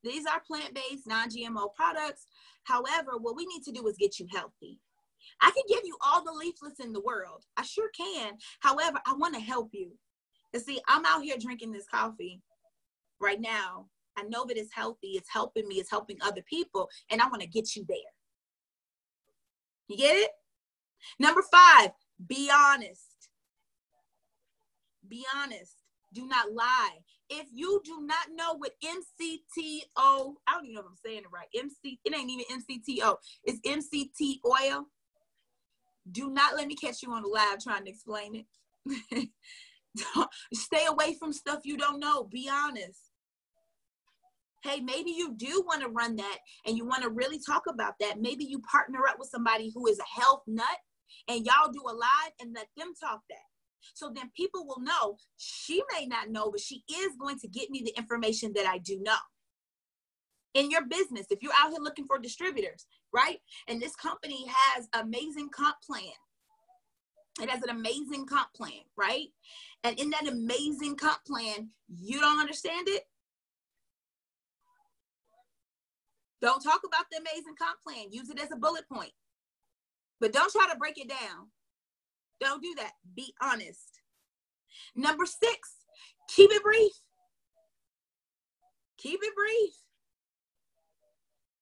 these are plant-based, non-GMO products. However, what we need to do is get you healthy. I can give you all the leaflets in the world. I sure can. However, I want to help you. And see, I'm out here drinking this coffee right now. I know that it's healthy. It's helping me. It's helping other people. And I want to get you there. You get it? Number 5, be honest. Be honest. Do not lie. If you do not know what MCTO, I don't even know if I'm saying it right. It ain't even MCTO. It's MCT oil. Do not let me catch you on the live trying to explain it. Stay away from stuff you don't know. Be honest. Hey, maybe you do want to run that and you want to really talk about that. Maybe you partner up with somebody who is a health nut and y'all do a live and let them talk that. So then people will know she may not know, but she is going to get me the information that I do know. in your business. If you're out here looking for distributors, right? And this company has amazing comp plan. It has an amazing comp plan, right? And in that amazing comp plan, you don't understand it? Don't talk about the amazing comp plan. Use it as a bullet point. But don't try to break it down. Don't do that. Be honest. Number 6, keep it brief. Keep it brief.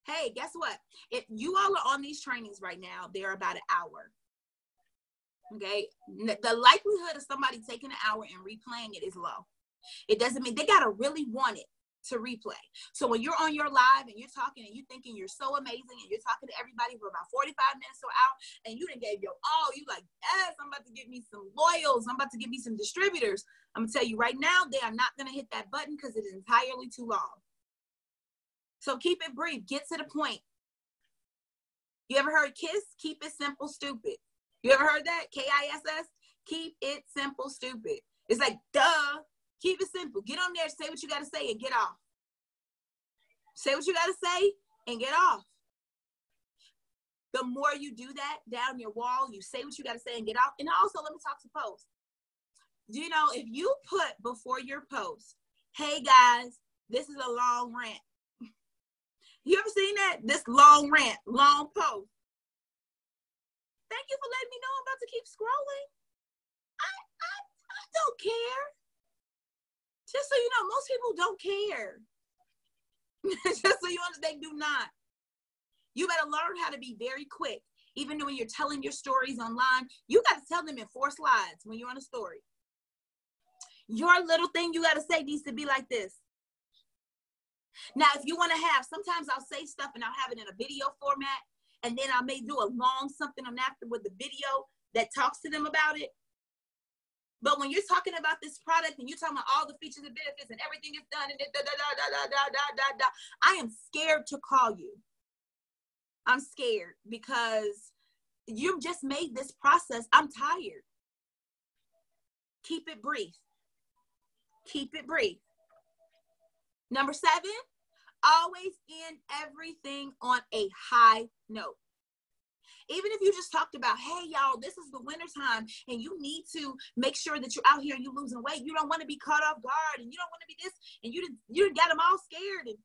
Hey, guess what? If you all are on these trainings right now, they're about an hour. Okay? The likelihood of somebody taking an hour and replaying it is low. It doesn't mean they got to really want it to replay. So when you're on your live and you're talking and you're thinking you're so amazing and you're talking to everybody for about 45 minutes or an hour and you done gave your all, you like, yes, I'm about to get me some loyals. I'm about to get me some distributors. I'm going to tell you right now, they are not going to hit that button because it is entirely too long. So keep it brief. Get to the point. You ever heard KISS? Keep it simple, stupid. You ever heard that? KISS? Keep it simple, stupid. It's like, duh. Keep it simple. Get on there, say what you got to say, and get off. Say what you got to say, and get off. The more you do that down your wall, you say what you got to say and get off. And also, let me talk to posts. Do you know, if you put before your post, hey, guys, this is a long rant. You ever seen that? This long rant, long post. Thank you for letting me know I'm about to keep scrolling. I don't care. Just so you know, most people don't care. Just so you understand, they do not. You better learn how to be very quick. Even when you're telling your stories online, you got to tell them in 4 slides when you're on a story. Your little thing you got to say needs to be like this. Now, if you want to have, sometimes I'll say stuff and I'll have it in a video format, and then I may do a long something on after with the video that talks to them about it. But when you're talking about this product and you're talking about all the features and benefits and everything is done and I am scared to call you. I'm scared because you've just made this process. I'm tired. Keep it brief. Keep it brief. Number 7, always end everything on a high note. Even if you just talked about, hey, y'all, this is the winter time and you need to make sure that you're out here and you're losing weight. You don't want to be caught off guard and you don't want to be this, and you got them all scared and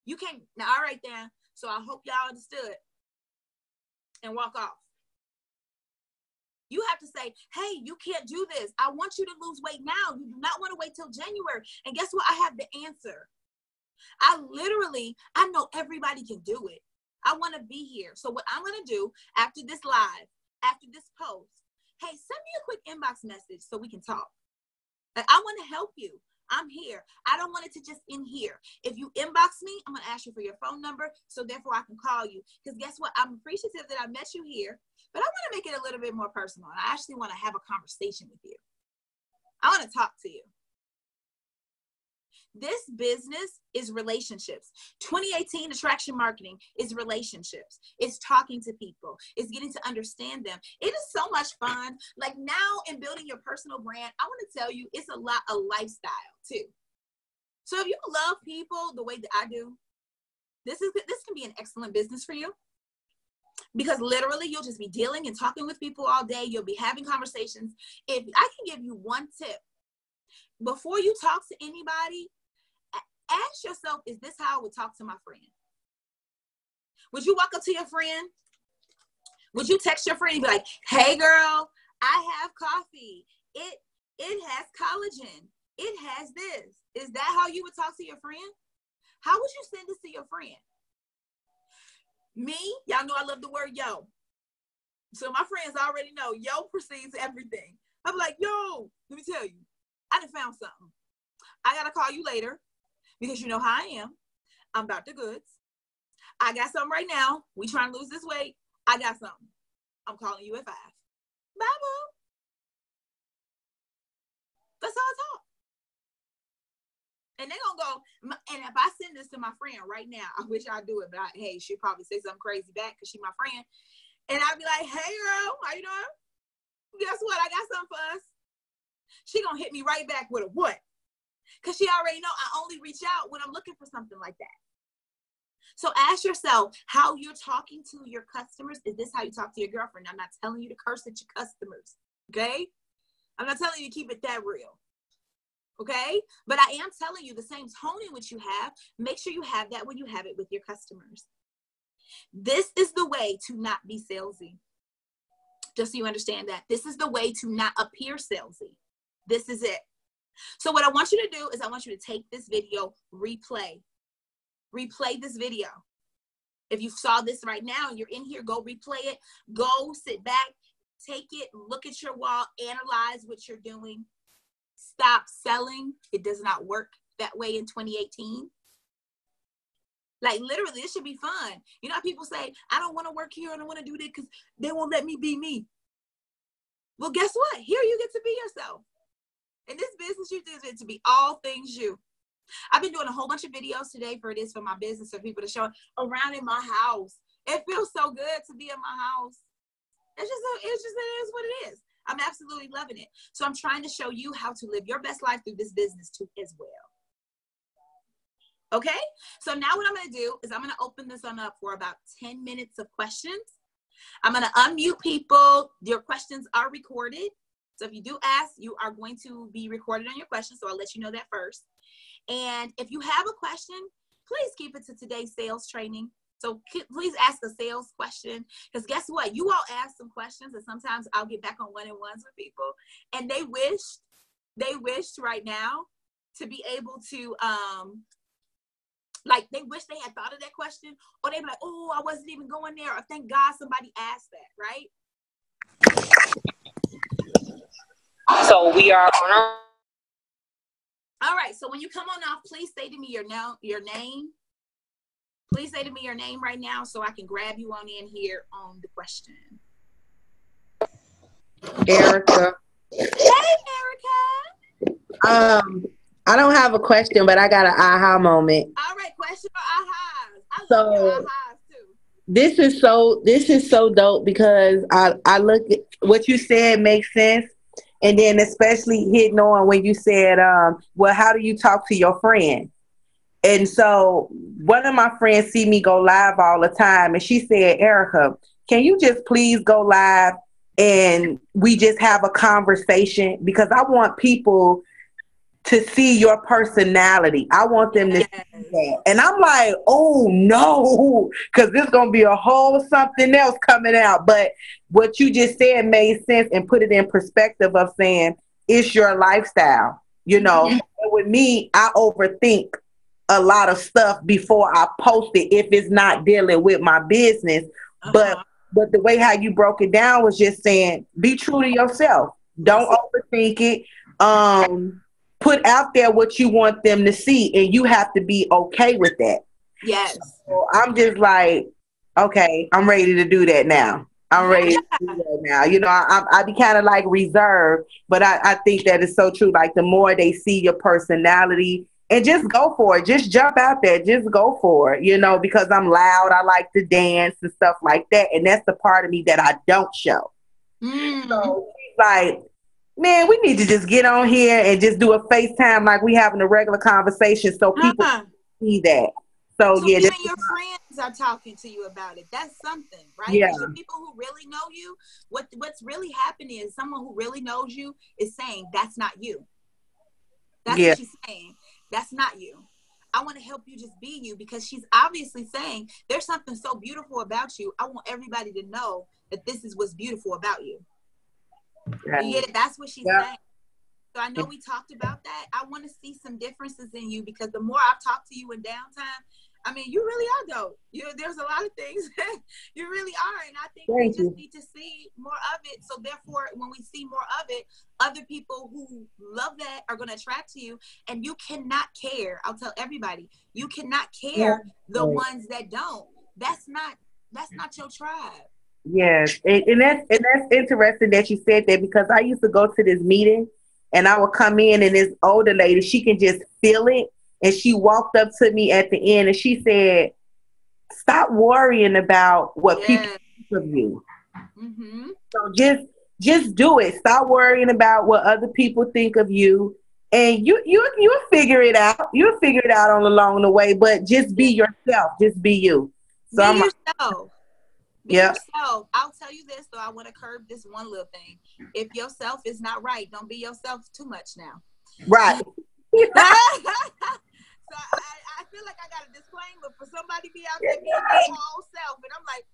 you can't. Now, all right, then. So I hope y'all understood and walk off. You have to say, hey, you can't do this. I want you to lose weight now. You do not want to wait till January. And guess what? I have the answer. I know everybody can do it. I want to be here. So what I'm going to do after this live, after this post, hey, send me a quick inbox message so we can talk. Like, I want to help you. I'm here. I don't want it to just end here. If you inbox me, I'm going to ask you for your phone number, so therefore I can call you. Because guess what? I'm appreciative that I met you here, but I want to make it a little bit more personal. And I actually want to have a conversation with you. I want to talk to you. This business is relationships. 2018 attraction marketing is relationships. It's talking to people. It's getting to understand them. It is so much fun. Like, now in building your personal brand, I want to tell you, it's a lot of lifestyle too. So if you love people the way that I do, this can be an excellent business for you. Because literally you'll just be dealing and talking with people all day. You'll be having conversations. If I can give you one tip, before you talk to anybody, ask yourself, is this how I would talk to my friend? Would you walk up to your friend? Would you text your friend and be like, hey girl, I have coffee. It has collagen. It has this. Is that how you would talk to your friend? How would you send this to your friend? Me, y'all know I love the word yo. So my friends already know yo precedes everything. I'm like, yo, let me tell you, I done found something. I got to call you later. Because you know how I am. I'm about the goods. I got something right now. We trying to lose this weight. I got something. I'm calling you at 5. Bye, boo. That's how I talk. And they're going to go, and if I send this to my friend right now, I wish I'd do it, but hey, she'd probably say something crazy back because she's my friend. And I'd be like, hey, girl, how you doing? Guess what? I got something for us. She going to hit me right back with a what? Because she already know I only reach out when I'm looking for something like that. So ask yourself how you're talking to your customers. Is this how you talk to your girlfriend? I'm not telling you to curse at your customers, okay? I'm not telling you to keep it that real, okay? But I am telling you the same tone in which you have. Make sure you have that when you have it with your customers. This is the way to not be salesy. Just so you understand that. This is the way to not appear salesy. This is it. So what I want you to do is I want you to take this video, replay this video. If you saw this right now and you're in here, go replay it. Go sit back, take it, look at your wall, analyze what you're doing. Stop selling. It does not work that way in 2018. Like literally, it should be fun. You know how people say, I don't want to work here. I don't want to do this because they won't let me be me. Well, guess what? Here you get to be yourself. In this business, you deserve it to be all things you. I've been doing a whole bunch of videos today for my business for people to show around in my house. It feels so good to be in my house. It is what it is. I'm absolutely loving it. So I'm trying to show you how to live your best life through this business too as well. Okay? So now what I'm going to do is I'm going to open this on up for about 10 minutes of questions. I'm going to unmute people. Your questions are recorded. So if you do ask, you are going to be recorded on your questions. So I'll let you know that first. And if you have a question, please keep it to today's sales training. So please ask a sales question, because guess what? You all ask some questions, and sometimes I'll get back on one-on-ones with people, and they wished right now to be able to, like they wish they had thought of that question, or they'd be like, oh, I wasn't even going there, or thank God somebody asked that, right? So we are on our... All right, so when you come on off, please say to me your name. Please say to me your name right now so I can grab you on in here on the question. Erica. Hey, Erica. I don't have a question, but I got an aha moment. All right, question or ahas. I love your ahas too. This is so dope because I look at what you said makes sense. And then especially hitting on when you said, well, how do you talk to your friend? And so one of my friends see me go live all the time. And she said, Erica, can you just please go live and we just have a conversation? Because I want people to see your personality. I want them to see that. And I'm like, oh no, because there's going to be a whole something else coming out. But what you just said made sense and put it in perspective of saying it's your lifestyle. You know, and with me, I overthink a lot of stuff before I post it if it's not dealing with my business. But the way how you broke it down was just saying, be true to yourself. Don't overthink it. Put out there what you want them to see, and you have to be okay with that. Yes. So I'm just like, okay, I'm ready to do that now. I'm ready to do that now. You know, I be kind of like reserved, but I think that is so true. Like the more they see your personality, and just go for it. Just jump out there. Just go for it, you know, because I'm loud. I like to dance and stuff like that. And that's the part of me that I don't show. So she's like, man, we need to just get on here and just do a FaceTime like we having a regular conversation so people see that. So yeah, even your friends are talking to you about it. That's something, right? Yeah. Because the people who really know you, what's really happening is someone who really knows you is saying, that's not you. That's what she's saying. That's not you. I want to help you just be you, because she's obviously saying there's something so beautiful about you. I want everybody to know that this is what's beautiful about you. You get it? That's what she's saying. So I know we talked about that. I want to see some differences in you, because the more I've talked to you in downtime, I mean, you really are dope. There's a lot of things you really are. And I think we just need to see more of it. So therefore, when we see more of it, other people who love that are going to attract to you. And you cannot care. I'll tell everybody, you cannot care the ones that don't. That's not your tribe. Yes. And that's interesting that you said that, because I used to go to this meeting and I would come in and this older lady, she can just feel it. And she walked up to me at the end and she said, stop worrying about what people think of you. So just do it. Stop worrying about what other people think of you And you'll figure it out. You'll figure it out along the way. But just be yourself. Just be you. So Be yourself. Be yeah. yourself. I'll tell you this, though. I want to curb this one little thing. If yourself is not right, don't be yourself too much now. Right. So I feel like I got a disclaimer for somebody be out there being their whole self, and I'm like,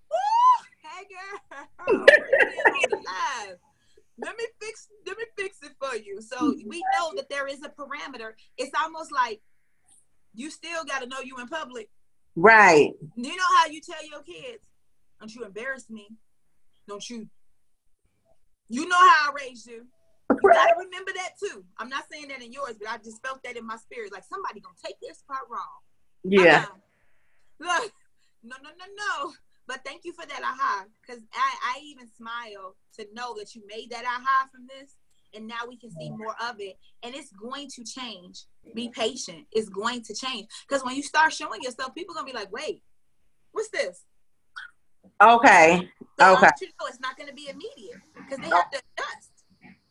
woo, hey girl, on the live. Let me fix it for you. So we know that there is a parameter. It's almost like you still got to know you in public. Right. You know how you tell your kids, don't you embarrass me? Don't you? You know how I raised you. You gotta remember that too. I'm not saying that in yours, but I just felt that in my spirit. Like somebody gonna take this part wrong. Yeah. Look, no. But thank you for that aha, because I even smile to know that you made that aha from this, and now we can see more of it, and it's going to change. Be patient. It's going to change, because when you start showing yourself, people are gonna be like, wait, what's this? Okay. So I Okay. want you to know it's not gonna be immediate, because they have to adjust.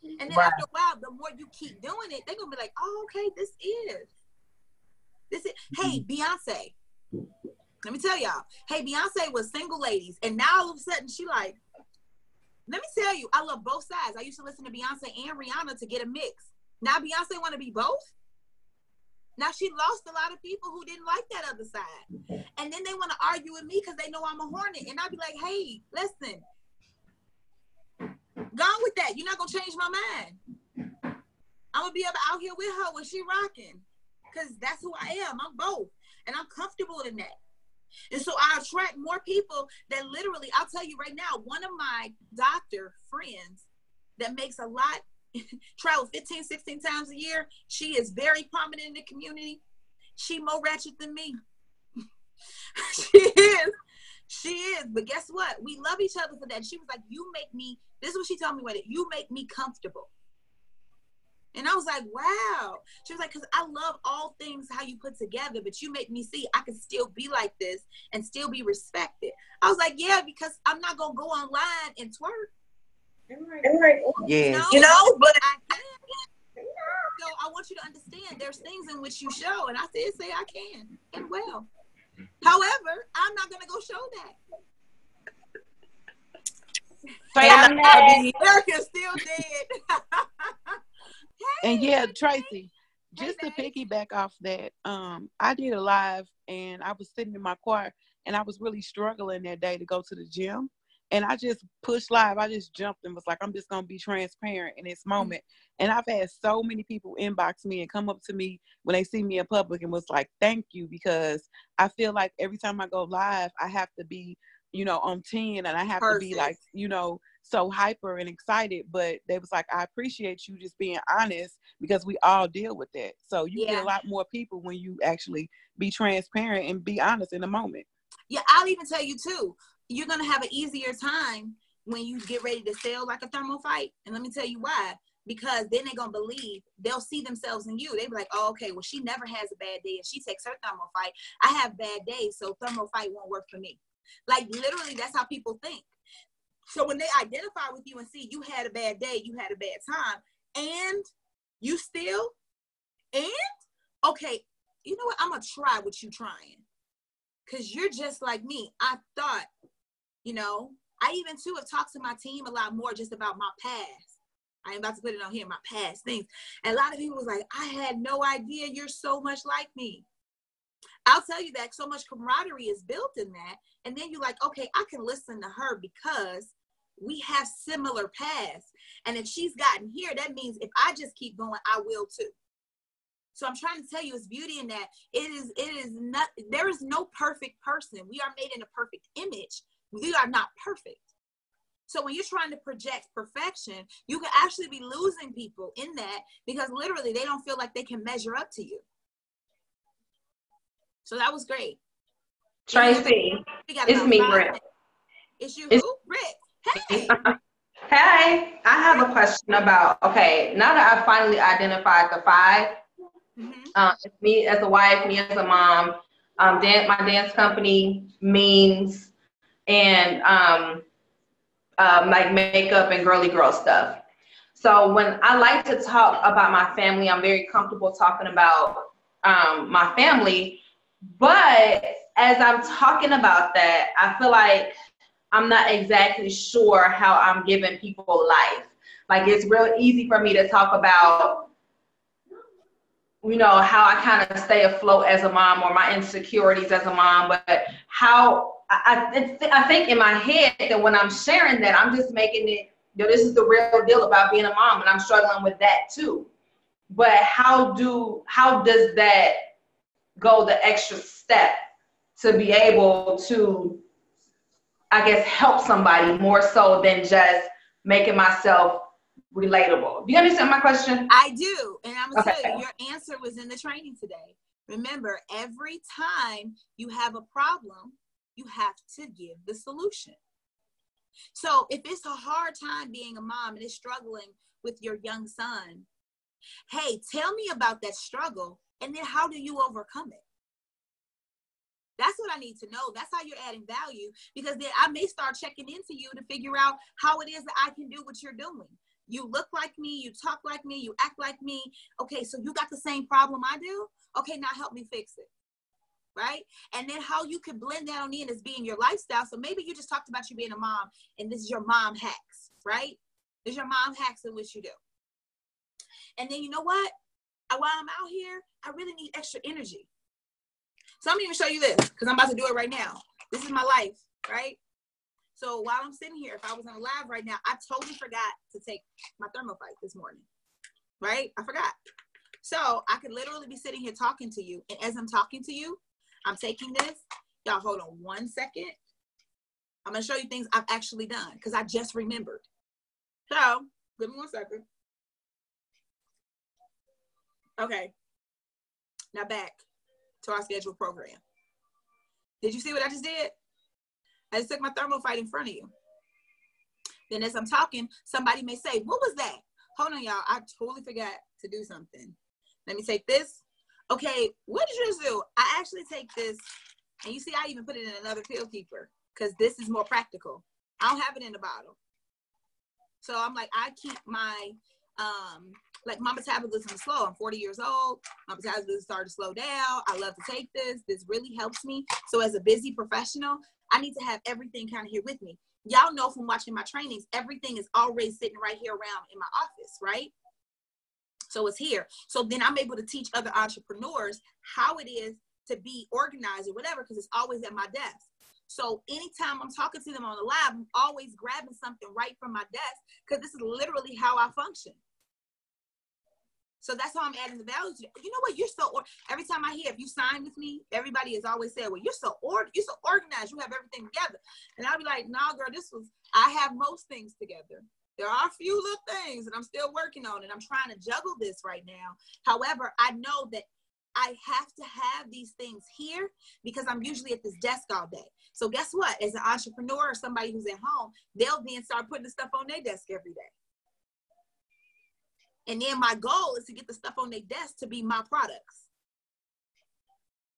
And then after a while, the more you keep doing it, they're gonna be like, oh, okay, this is. Hey, Beyonce. Let me tell y'all. Hey, Beyonce was single ladies, and now all of a sudden she like, let me tell you, I love both sides. I used to listen to Beyonce and Rihanna to get a mix. Now Beyonce want to be both. Now she lost a lot of people who didn't like that other side. And then they want to argue with me because they know I'm a hornet. And I'll be like, hey, listen, gone with that. You're not going to change my mind. I'm going to be out here with her when she rocking, because that's who I am. I'm both. And I'm comfortable in that. And so I attract more people that literally, I'll tell you right now, one of my doctor friends that makes a lot, travel 15, 16 times a year. She is very prominent in the community. She more ratchet than me. She is. But guess what? We love each other for that. She was like, you make me, this is what she told me with it. You make me comfortable. And I was like, wow. She was like, because I love all things how you put together, but you make me see I can still be like this and still be respected. I was like, yeah, because I'm not going to go online and twerk. Yes. You know, but I can. So I want you to understand there's things in which you show. And I said, say I can and well. However, I'm not going to go show that. America's still dead. And yeah, Trayce, just to piggyback off that, I did a live and I was sitting in my car and I was really struggling that day to go to the gym. And I just pushed live. I just jumped and was like, I'm just going to be transparent in this moment. And I've had so many people inbox me and come up to me when they see me in public and was like, thank you, because I feel like every time I go live, I have to be, on 10, and I have to be like, so hyper and excited. But they was like, I appreciate you just being honest, because we all deal with that. So you get a lot more people when you actually be transparent and be honest in the moment. Yeah, I'll even tell you too, you're going to have an easier time when you get ready to sell like a thermal fight. And let me tell you why. Because then they're going to believe, they'll see themselves in you. They be like, oh, okay, well, she never has a bad day. If she takes her thermal fight, I have bad days, so thermal fight won't work for me. Like, literally, that's how people think. So when they identify with you and see you had a bad day, you had a bad time, and you still, okay, you know what? I'm going to try what you trying. Because you're just like me. I thought, I even too have talked to my team a lot more just about my past. I am about to put it on here, my past things. And a lot of people was like, I had no idea you're so much like me. I'll tell you that so much camaraderie is built in that. And then you're like, okay, I can listen to her because we have similar paths. And if she's gotten here, that means if I just keep going, I will too. So I'm trying to tell you, it's beauty in that. It is not, there is no perfect person. We are made in a perfect image. We are not perfect. So when you're trying to project perfection, you can actually be losing people in that, because literally they don't feel like they can measure up to you. So that was great. Trayce, it's me, Britt. It's you, who? Britt. Hey. Hey, I have a question about, okay, now that I finally identified the 5, it's me as a wife, me as a mom, my dance company, memes, and like makeup and girly girl stuff. So when I like to talk about my family, I'm very comfortable talking about my family. But as I'm talking about that, I feel like I'm not exactly sure how I'm giving people life. Like, it's real easy for me to talk about, you know, how I kind of stay afloat as a mom or my insecurities as a mom, but how I think in my head that when I'm sharing that, I'm just making it, you know, this is the real deal about being a mom, and I'm struggling with that too. But how does that go the extra step to be able to, I guess, help somebody more so than just making myself relatable? Do you understand my question? I do. And I'm going to Okay. tell you, your answer was in the training today. Remember, every time you have a problem, you have to give the solution. So if it's a hard time being a mom and it's struggling with your young son, hey, tell me about that struggle, and then how do you overcome it? That's what I need to know. That's how you're adding value, because then I may start checking into you to figure out how it is that I can do what you're doing. You look like me, you talk like me, you act like me. Okay, so you got the same problem I do? Okay, now help me fix it, right? And then how you can blend that on in as being your lifestyle. So maybe you just talked about you being a mom, and this is your mom hacks, right? This is your mom hacks in which you do. And then you know what? While I'm out here, I really need extra energy. So I'm going to show you this, because I'm about to do it right now. This is my life, right? So while I'm sitting here, if I was on a live right now, I totally forgot to take my thermopite this morning, right? I forgot. So I could literally be sitting here talking to you. And as I'm talking to you, I'm taking this. Y'all hold on 1 second. I'm going to show you things I've actually done, because I just remembered. So give me 1 second. Okay. Now back to our scheduled program. Did you see what I just did? I just took my thermopite in front of you. Then as I'm talking, somebody may say, what was that? Hold on, y'all. I totally forgot to do something. Let me take this. Okay, what did you just do? I actually take this, and you see I even put it in another pill keeper, because this is more practical. I don't have it in the bottle. So I'm like, I keep my, like, my metabolism is slow. I'm 40 years old. My metabolism started to slow down. I love to take this. This really helps me. So as a busy professional, I need to have everything kind of here with me. Y'all know from watching my trainings, everything is already sitting right here around in my office, right? So it's here. So then I'm able to teach other entrepreneurs how it is to be organized or whatever, because it's always at my desk. So anytime I'm talking to them on the live, I'm always grabbing something right from my desk, because this is literally how I function. So that's how I'm adding the value to you. You know what? You're so, every time I hear, if you sign with me, everybody has always said, well, you're so organized. You have everything together. And I'll be like, nah, girl, I have most things together. There are a few little things that I'm still working on, and I'm trying to juggle this right now. However, I know that I have to have these things here, because I'm usually at this desk all day. So guess what? As an entrepreneur or somebody who's at home, they'll then start putting the stuff on their desk every day. And then my goal is to get the stuff on their desk to be my products.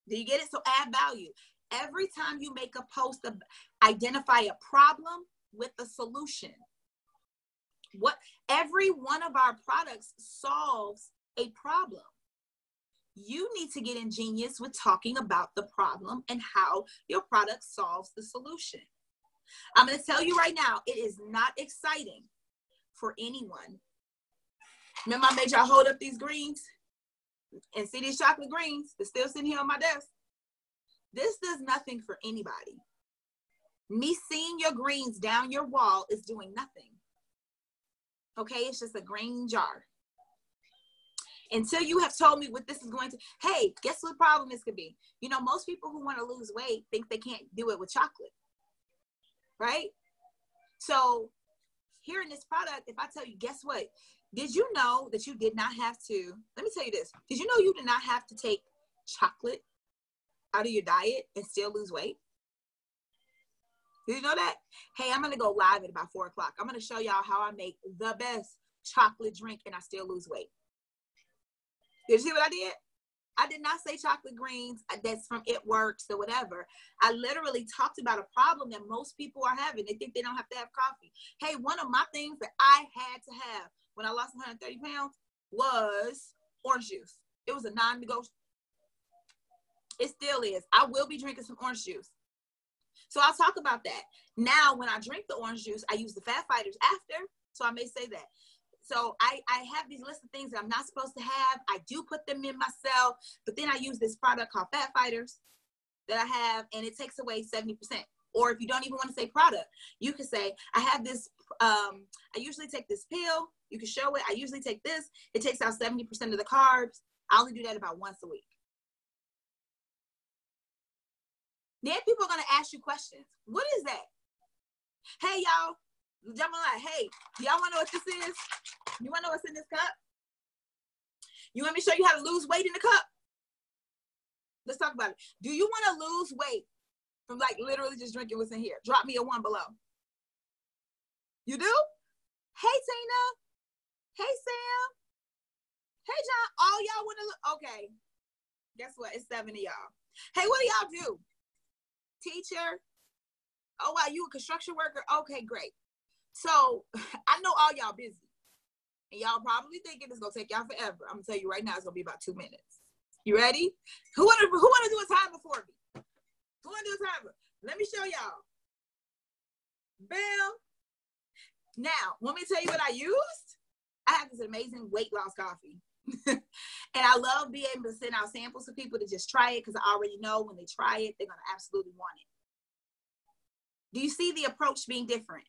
Do you get it? So add value. Every time you make a post, identify a problem with a solution. Every one of our products solves a problem. You need to get ingenious with talking about the problem and how your product solves the solution. I'm going to tell you right now, it is not exciting for anyone. Remember, I made y'all hold up these greens and see these chocolate greens that's still sitting here on my desk? This does nothing for anybody. Me seeing your greens down your wall is doing nothing. Okay, it's just a green jar. Until you have told me what this is going to, hey, guess what problem this could be? You know, most people who want to lose weight think they can't do it with chocolate, right? So here in this product, if I tell you, guess what? Did you know that you did not have to, let me tell you this. Did you know you did not have to take chocolate out of your diet and still lose weight? Did you know that? Hey, I'm going to go live at about 4 o'clock. I'm going to show y'all how I make the best chocolate drink and I still lose weight. Did you see what I did? I did not say chocolate greens. That's from It Works or whatever. I literally talked about a problem that most people are having. They think they don't have to have coffee. Hey, one of my things that I had to have when I lost 130 pounds was orange juice. It was a non-negotiable. It still is. I will be drinking some orange juice. So I'll talk about that. Now, when I drink the orange juice, I use the fat fighters after. So I may say that. So I have these list of things that I'm not supposed to have. I do put them in myself, but then I use this product called Fat Fighters that I have, and it takes away 70%. Or if you don't even want to say product, you can say, I have this, I usually take this pill. You can show it. I usually take this. It takes out 70% of the carbs. I only do that about once a week. Then people are going to ask you questions. What is that? Hey, y'all. Jump on, hey, y'all want to know what this is? You want to know what's in this cup? You want me to show you how to lose weight in the cup? Let's talk about it. Do you want to lose weight from like literally just drinking what's in here? Drop me a 1 below. You do? Hey, Tina. Hey, Sam. Hey, John. All y'all want to look? Okay. Guess what? It's 7 of y'all. Hey, what do y'all do? Teacher? Oh, wow, you a construction worker? Okay, great. So I know all y'all busy. And y'all probably thinking it's going to take y'all forever. I'm going to tell you right now, it's going to be about 2 minutes. You ready? Who want to do a timer for me? Who want to do a timer? Let me show y'all. Bam. Now, want me to tell you what I used? I have this amazing weight loss coffee. And I love being able to send out samples to people to just try it because I already know when they try it, they're going to absolutely want it. Do you see the approach being different?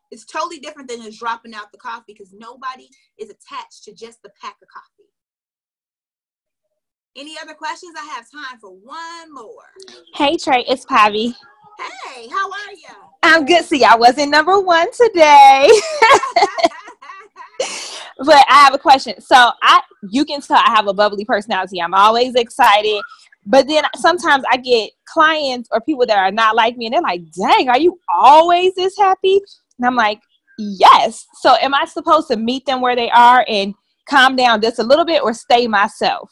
It's totally different than just dropping out the coffee because nobody is attached to just the pack of coffee. Any other questions? I have time for one more. Hey, Trey, it's Pavi. Hey, how are you? I'm good. See, I wasn't number one today. But I have a question. So you can tell I have a bubbly personality. I'm always excited. But then sometimes I get clients or people that are not like me and they're like, dang, are you always this happy? And I'm like, yes. So am I supposed to meet them where they are and calm down just a little bit or stay myself?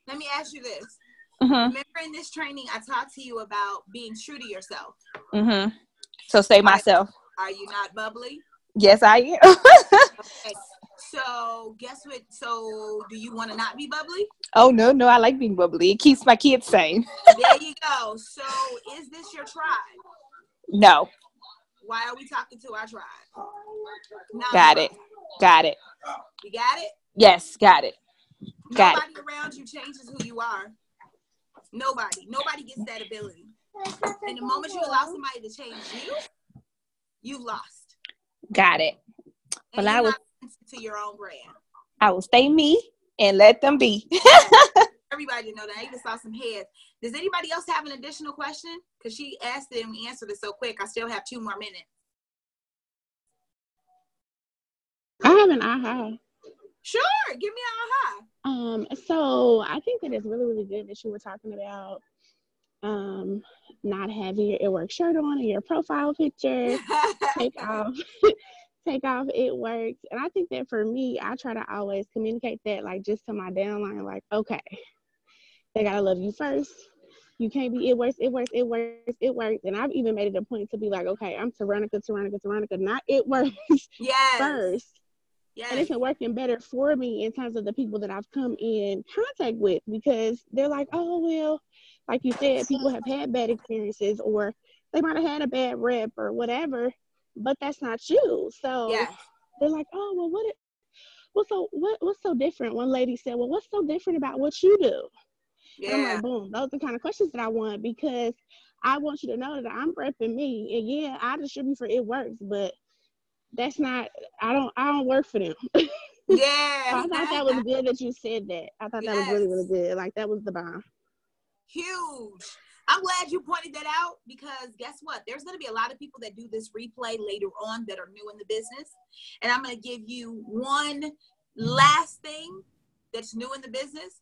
Let me ask you this. Mm-hmm. Remember in this training, I talked to you about being true to yourself. Mm-hmm. So stay myself. Are you not bubbly? Yes, I am. Okay. So guess what? So do you want to not be bubbly? Oh, no. I like being bubbly. It keeps my kids sane. There you go. So is this your tribe? No. Why are we talking to our tribe? Got it. You got it? Yes, got it. Nobody around you changes who you are. Nobody gets that ability. And the moment you allow somebody to change you, you've lost. Got it. And well, you're not to your own brand. I will stay me and let them be. Everybody know that. I even saw some heads. Does anybody else have an additional question? Because she asked it and we answered it so quick. I still have 2 more minutes. I have an aha. Sure, give me an aha. So I think that it's really, really good that you were talking about not having your It Works shirt on in your profile picture. Take off It Works. And I think that for me, I try to always communicate that like just to my downline, like, okay, they gotta love you first. You can't be It Works. And I've even made it a point to be like, okay, I'm Tyrannica, not It Works first. Yes. And it's been working better for me in terms of the people that I've come in contact with because they're like, oh, well, like you said, people have had bad experiences or they might have had a bad rep or whatever, but that's not you. So they're like, oh, well, what's so different? One lady said, well, what's so different about what you do? Yeah. And I'm like, boom, those are the kind of questions that I want because I want you to know that I'm repping me. And yeah, I distribute for It Works, but that's not, I don't work for them. Yeah. So I thought that was good that you said that. I thought that was really, really good. Like that was the bomb. Huge. I'm glad you pointed that out because guess what? There's going to be a lot of people that do this replay later on that are new in the business. And I'm going to give you one last thing that's new in the business.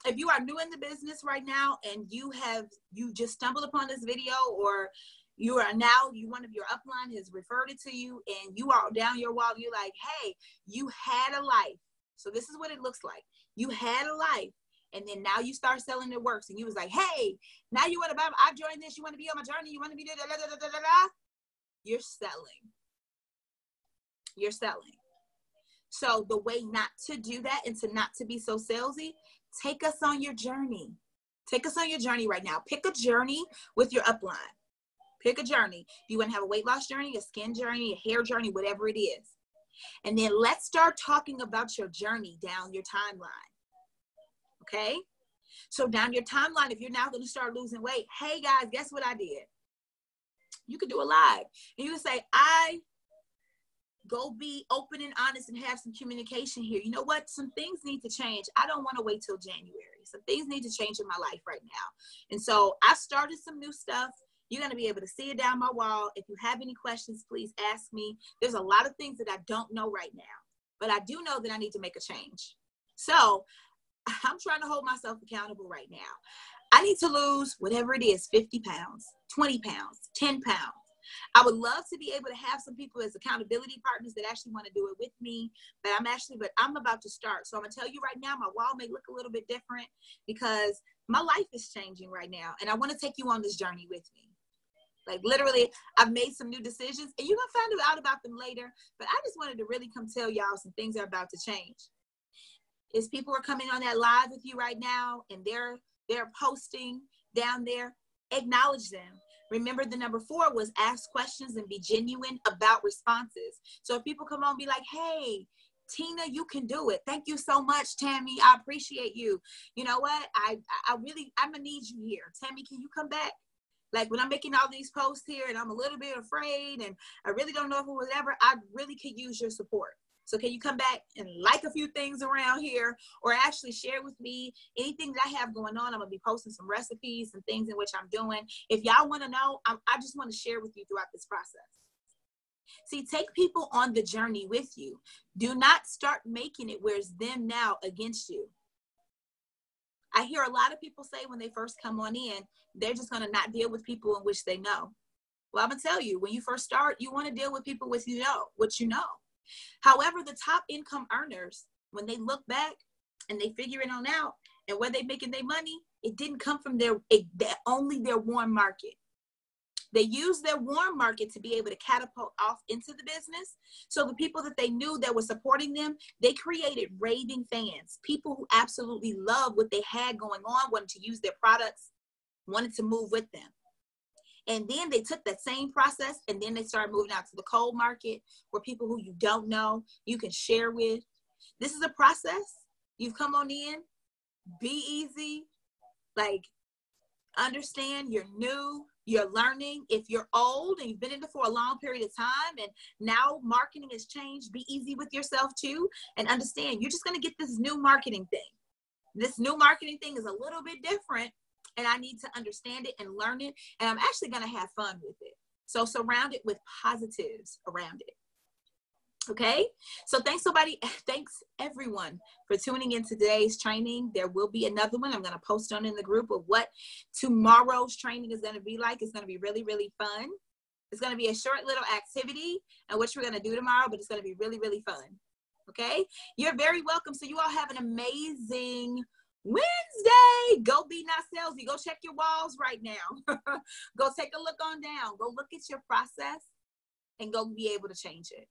If you are new in the business right now and you just stumbled upon this video or one of your upline has referred it to you and you are down your wall, you're like, hey, you had a life. So this is what it looks like. You had a life. And then now you start selling It Works. And you was like, hey, now you want to buy, I've joined this. You want to be on my journey. You want to be da-da-da-da-da-da. You're selling. So the way not to do that and to not to be so salesy, take us on your journey. Take us on your journey right now. Pick a journey with your upline. Pick a journey. Do you want to have a weight loss journey, a skin journey, a hair journey, whatever it is? And then let's start talking about your journey down your timeline. Okay? So down your timeline, if you're now going to start losing weight, hey guys, guess what I did? You could do a live. And you can say, I go be open and honest and have some communication here. You know what? Some things need to change. I don't want to wait till January. Some things need to change in my life right now. And so I started some new stuff. You're going to be able to see it down my wall. If you have any questions, please ask me. There's a lot of things that I don't know right now, but I do know that I need to make a change. So I'm trying to hold myself accountable right now. I need to lose whatever it is, 50 pounds, 20 pounds, 10 pounds. I would love to be able to have some people as accountability partners that actually want to do it with me, but I'm about to start. So I'm going to tell you right now, my wall may look a little bit different because my life is changing right now. And I want to take you on this journey with me. Like literally, I've made some new decisions and you're going to find out about them later. But I just wanted to really come tell y'all some things are about to change. Is people are coming on that live with you right now and they're posting down there, acknowledge them. Remember the number 4 was ask questions and be genuine about responses. So if people come on and be like, hey, Tina, you can do it. Thank you so much, Tammy. I appreciate you. You know what? I'm gonna need you here. Tammy, can you come back? Like when I'm making all these posts here and I'm a little bit afraid and I really don't know if it was ever, I really could use your support. So can you come back and like a few things around here or actually share with me anything that I have going on? I'm going to be posting some recipes and things in which I'm doing. If y'all want to know, I just want to share with you throughout this process. See, take people on the journey with you. Do not start making it where it's them now against you. I hear a lot of people say when they first come on in, they're just going to not deal with people in which they know. Well, I'm going to tell you, when you first start, you want to deal with people with what you know. However, the top income earners, when they look back and they figure it on out and where they making their money, it didn't come from only their warm market. They used their warm market to be able to catapult off into the business. So the people that they knew that were supporting them, they created raving fans, people who absolutely loved what they had going on, wanted to use their products, wanted to move with them. And then they took that same process and then they started moving out to the cold market where people who you don't know, you can share with. This is a process. You've come on in, be easy, like understand you're new, you're learning. If you're old and you've been in it for a long period of time and now marketing has changed, be easy with yourself too and understand you're just going to get this new marketing thing. This new marketing thing is a little bit different. And I need to understand it and learn it. And I'm actually going to have fun with it. So surround it with positives around it. Okay. So thanks everyone for tuning in today's training. There will be another one. I'm going to post on in the group of what tomorrow's training is going to be like. It's going to be really, really fun. It's going to be a short little activity and which we're going to do tomorrow, but it's going to be really, really fun. Okay. You're very welcome. So you all have an amazing Wednesday. Go be not salesy. Go check your walls right now. Go take a look on down. Go look at your process and go be able to change it.